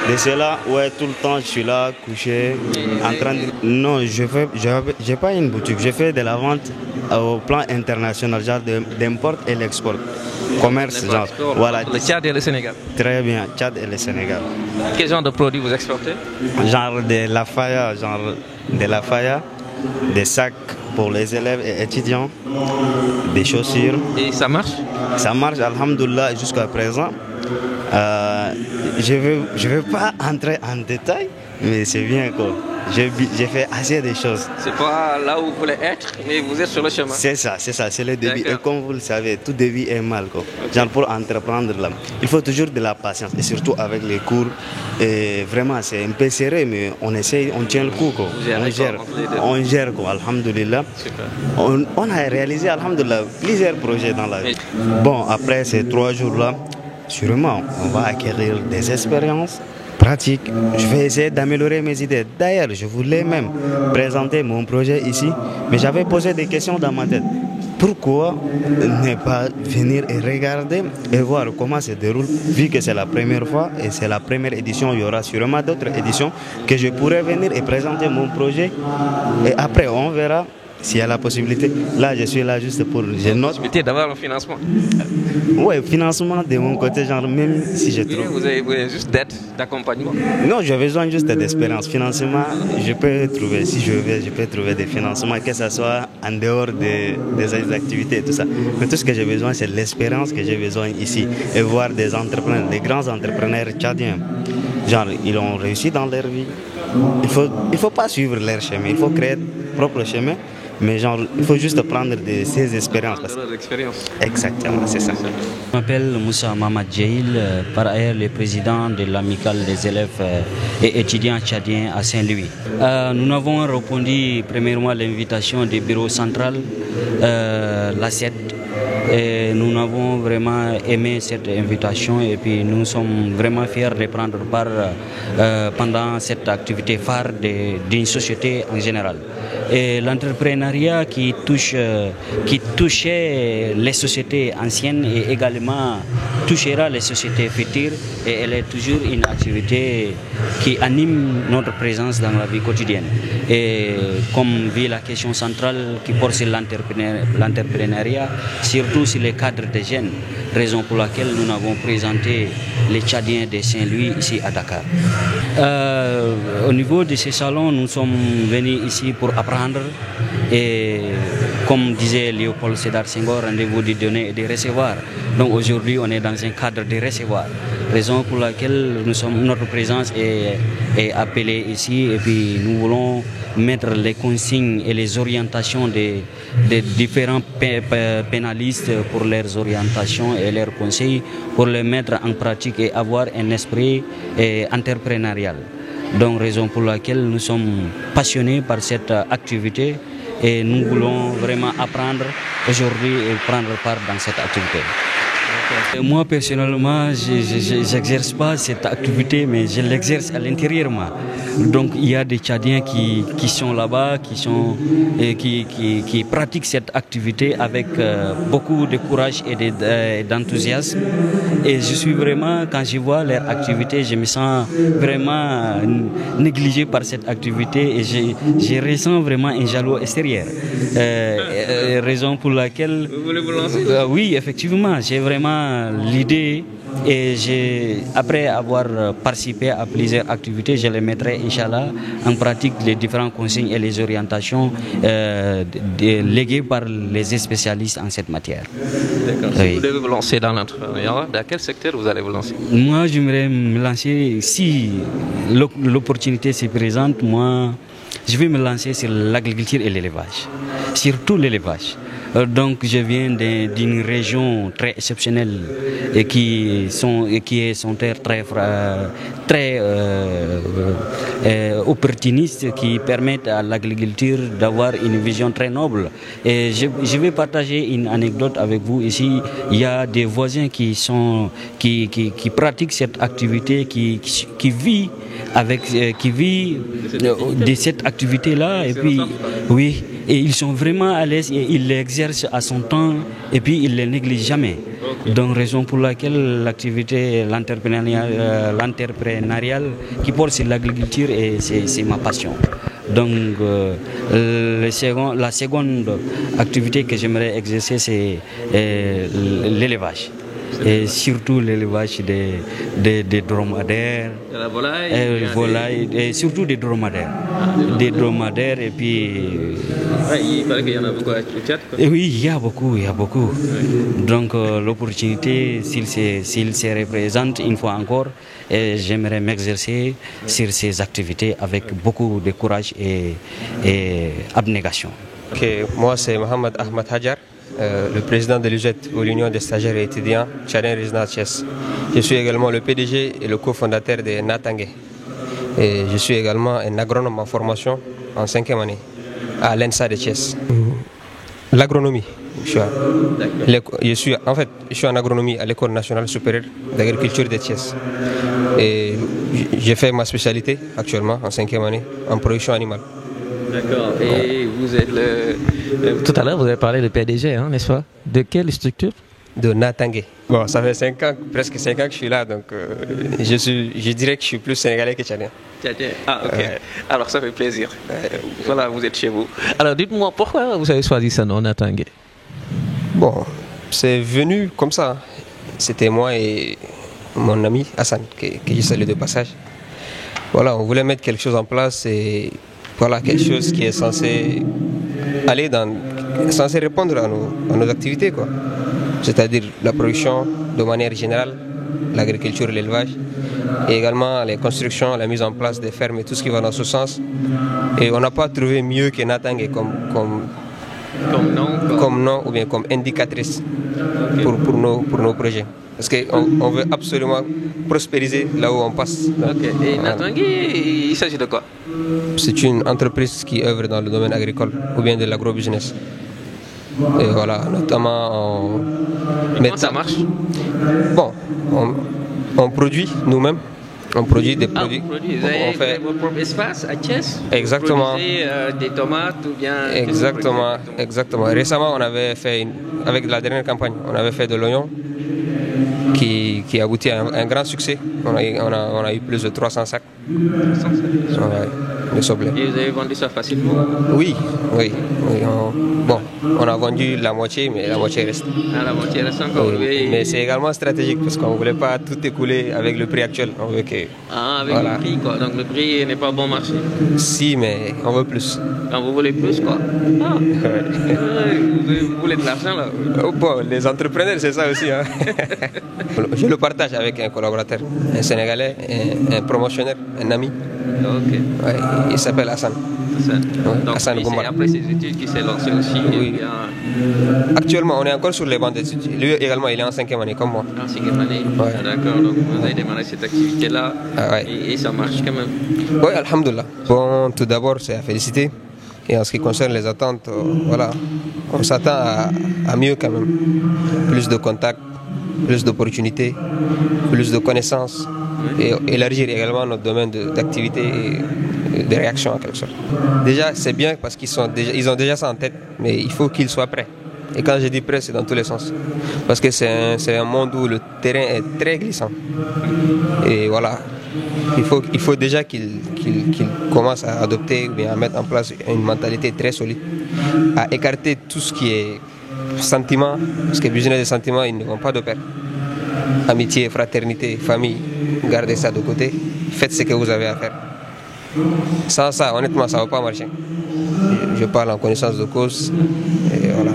De cela, ouais, tout le temps, je suis là, couché, en train de... Non, je n'ai pas une boutique, je fais de la vente au plan international, genre d'import et l'export. Commerce, genre, voilà. Le Tchad et le Sénégal. Très bien, Tchad et le Sénégal. Quel genre de produits vous exportez? Genre de la faya, des sacs pour les élèves et étudiants, des chaussures. Et ça marche? Ça marche, alhamdoulilah, jusqu'à présent. Je ne veux pas entrer en détail, mais c'est bien quoi. J'ai fait assez de choses. C'est pas là où vous voulez être, mais vous êtes sur le chemin. C'est ça, c'est le début. Et comme vous le savez, tout début est mal quoi. Okay. Genre pour entreprendre là, il faut toujours de la patience et surtout avec les cours. Et vraiment, c'est un peu serré, mais on essaye, on tient le coup quoi. On gère quoi, alhamdoulilah. On a réalisé, alhamdoulilah, plusieurs projets dans la vie. Bon, après ces 3 jours-là, sûrement, on va acquérir des expériences pratiques. Je vais essayer d'améliorer mes idées. D'ailleurs, je voulais même présenter mon projet ici, mais j'avais posé des questions dans ma tête. Pourquoi ne pas venir et regarder et voir comment ça se déroule, vu que c'est la première fois et c'est la première édition, il y aura sûrement d'autres éditions que je pourrais venir et présenter mon projet. Et après, on verra s'il y a la possibilité. Là, je suis là juste pour... J'ai la possibilité d'avoir un financement. Oui, financement de mon côté, genre même si je trouve... Vous avez juste d'aide, d'accompagnement? Non, j'ai besoin juste d'expérience. Financement, je peux trouver, si je veux, je peux trouver des financements, que ce soit en dehors des activités et tout ça. Mais tout ce que j'ai besoin, c'est l'expérience que j'ai besoin ici. Et voir des entrepreneurs, des grands entrepreneurs tchadiens. Genre, ils ont réussi dans leur vie. Il faut pas suivre leur chemin, il faut créer propre chemin. Mais genre, il faut juste prendre de ces expériences. Exactement, c'est ça. Je m'appelle Moussa Mamad Djeil, par ailleurs le président de l'amicale des élèves et étudiants tchadiens à Saint-Louis. Nous avons répondu premièrement à l'invitation du bureau central, l'ACED. Et nous avons vraiment aimé cette invitation et puis nous sommes vraiment fiers de prendre part pendant cette activité phare d'une société en général. Et l'entrepreneuriat qui touchait les sociétés anciennes et également touchera les sociétés futures, et elle est toujours une activité qui anime notre présence dans la vie quotidienne. Et comme vu la question centrale qui porte sur l'entrepreneuriat, surtout sur les cadres des jeunes, raison pour laquelle nous avons présenté les Tchadiens de Saint-Louis ici à Dakar. Au niveau de ces salons, nous sommes venus ici pour apprendre et comme disait Léopold Sédar Senghor, rendez-vous de donner et de recevoir. Donc aujourd'hui, on est dans un cadre de recevoir. raison pour laquelle notre présence est appelée ici et puis nous voulons mettre les consignes et les orientations des différents pénalistes pour leurs orientations et leurs conseils pour les mettre en pratique et avoir un esprit entrepreneurial. Donc raison pour laquelle nous sommes passionnés par cette activité et nous voulons vraiment apprendre aujourd'hui et prendre part dans cette activité. Moi personnellement, je n'exerce pas cette activité, mais je l'exerce à l'intérieur. Donc il y a des Tchadiens qui sont là-bas, qui pratiquent cette activité avec beaucoup de courage et d'enthousiasme. Et je suis vraiment, quand je vois leur activité, je me sens vraiment négligé par cette activité et je ressens vraiment un jaloux extérieur. Raison pour laquelle... Vous voulez vous lancer? Oui, effectivement, j'ai vraiment l'idée et après avoir participé à plusieurs activités, je les mettrai, Inch'Allah, en pratique les différents consignes et les orientations léguées par les spécialistes en cette matière. D'accord. Si vous devez vous lancer dans l'entrepreneuriat, dans quel secteur vous allez vous lancer? Moi, j'aimerais me lancer, si l'opportunité se présente, moi, je vais me lancer sur l'agriculture et l'élevage, surtout l'élevage. Donc je viens d'une région très exceptionnelle et qui est son terre très opportuniste qui permettent à l'agriculture d'avoir une vision très noble. Et je vais partager une anecdote avec vous ici. Il y a des voisins qui pratiquent cette activité, qui vit de cette activité-là et puis oui. Et ils sont vraiment à l'aise et ils l'exercent à son temps et puis ils ne les négligent jamais. Donc raison pour laquelle l'activité, l'entrepreneurial qui porte sur l'agriculture, c'est ma passion. Donc la seconde activité que j'aimerais exercer, c'est l'élevage. Et surtout l'élevage des dromadaires, de la volaille, et surtout des dromadaires. Des dromadaires et puis... il paraît qu'il y en a beaucoup au Tchad. Oui, il y a beaucoup. Donc l'opportunité, s'il se représente une fois encore, j'aimerais m'exercer sur ces activités avec beaucoup de courage et abnégation. Moi c'est Mohamed Ahmed Hajar. Le président de l'UGET, ou l'Union des stagiaires et étudiants tchadiens résidant à Thiès. Je suis également le PDG et le cofondateur de Natangé. Et je suis également un agronome en formation en 5e année à l'ENSA de Thiès. L'agronomie. Je suis en agronomie à l'École nationale supérieure d'agriculture de Thiès. Et j'ai fait ma spécialité actuellement en 5e année en production animale. D'accord. Et vous êtes tout à l'heure, vous avez parlé de PDG, n'est-ce pas? De quelle structure? De Natangé. Bon, ça fait presque 5 ans que je suis là, donc je dirais que je suis plus sénégalais que tchadien. Tchadien. Ah, ok. Alors ça fait plaisir. Voilà, vous êtes chez vous. Alors dites-moi, pourquoi vous avez choisi ce nom, Natangé? Bon, c'est venu comme ça. C'était moi et mon ami Hassan, que je salue de passage. Voilà, on voulait mettre quelque chose en place et voilà, quelque chose qui est censé répondre à nos activités, quoi. C'est-à-dire la production de manière générale, l'agriculture et l'élevage, et également les constructions, la mise en place des fermes et tout ce qui va dans ce sens. Et on n'a pas trouvé mieux que Natangé comme nom ou bien comme indicatrice pour nos projets. Parce qu'on veut absolument prospériser là où on passe. Et Natangé, il s'agit de quoi? C'est une entreprise qui œuvre dans le domaine agricole ou bien de l'agrobusiness. Et voilà, notamment comment ça marche? Bon, on produit nous-mêmes. On produit des produits. Vous avez votre propre espace à Thiès? Exactement. Vous produisez des tomates ou bien... Exactement. Récemment, on avait fait, avec la dernière campagne, on avait fait de l'oignon qui aboutit à un grand succès. On a eu plus de 300 sacs. 300 sacs? De soblé. Et vous avez vendu ça facilement? Oui. Bon, On a vendu la moitié, mais la moitié reste. Ah, la moitié reste encore, oui. Mais c'est également stratégique parce qu'on ne voulait pas tout écouler avec le prix actuel. On veut que, Ah, avec le prix, quoi. Donc le prix n'est pas bon marché. Si, mais on veut plus. Ah, vous voulez plus, quoi. Ah. Vous voulez de l'argent, là. Bon, les entrepreneurs, c'est ça aussi. Hein. Je le partage avec un collaborateur, un Sénégalais, un promotionnaire, un ami. Ok. Ouais, il s'appelle Hassan. Ouais, donc Hassan c'est après ses études qu'il s'est lancé aussi. Oui. Actuellement, on est encore sur les bancs d'études. Lui également, il est en 5e année comme moi. En 5e année. Ouais. Ah, d'accord, donc vous avez démarré cette activité-là et ça marche quand même. Oui, alhamdoulilah. Bon, tout d'abord, c'est à féliciter. Et en ce qui concerne les attentes, voilà, on s'attend à mieux quand même. Plus de contacts, plus d'opportunités, plus de connaissances et élargir également notre domaine d'activité et de réaction en quelque sorte. Déjà, c'est bien parce qu'ils ont déjà ça en tête, mais il faut qu'ils soient prêts. Et quand je dis prêt, c'est dans tous les sens. Parce que c'est un monde où le terrain est très glissant. Et voilà, il faut déjà qu'ils commencent à adopter ou bien à mettre en place une mentalité très solide, à écarter tout ce qui est sentiment, parce que business et sentiments, ils ne vont pas de pair. Amitié, fraternité, famille, gardez ça de côté, faites ce que vous avez à faire. Sans ça, honnêtement, ça ne va pas marcher. Je parle en connaissance de cause, et voilà.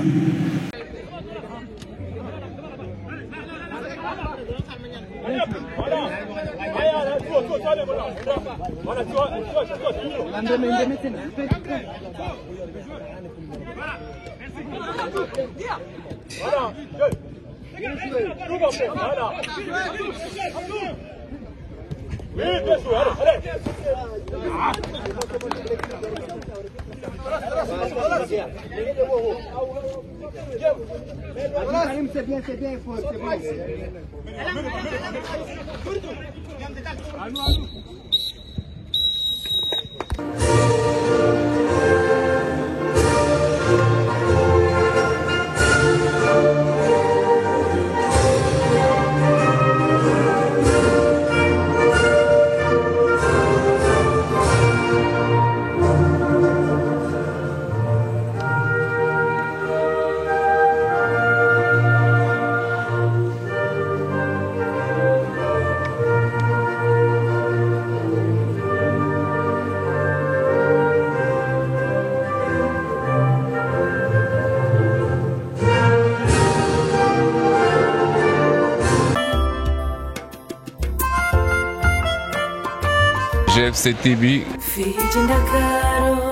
C'est bien, il faut. GFC TV. Fiji Dakaro.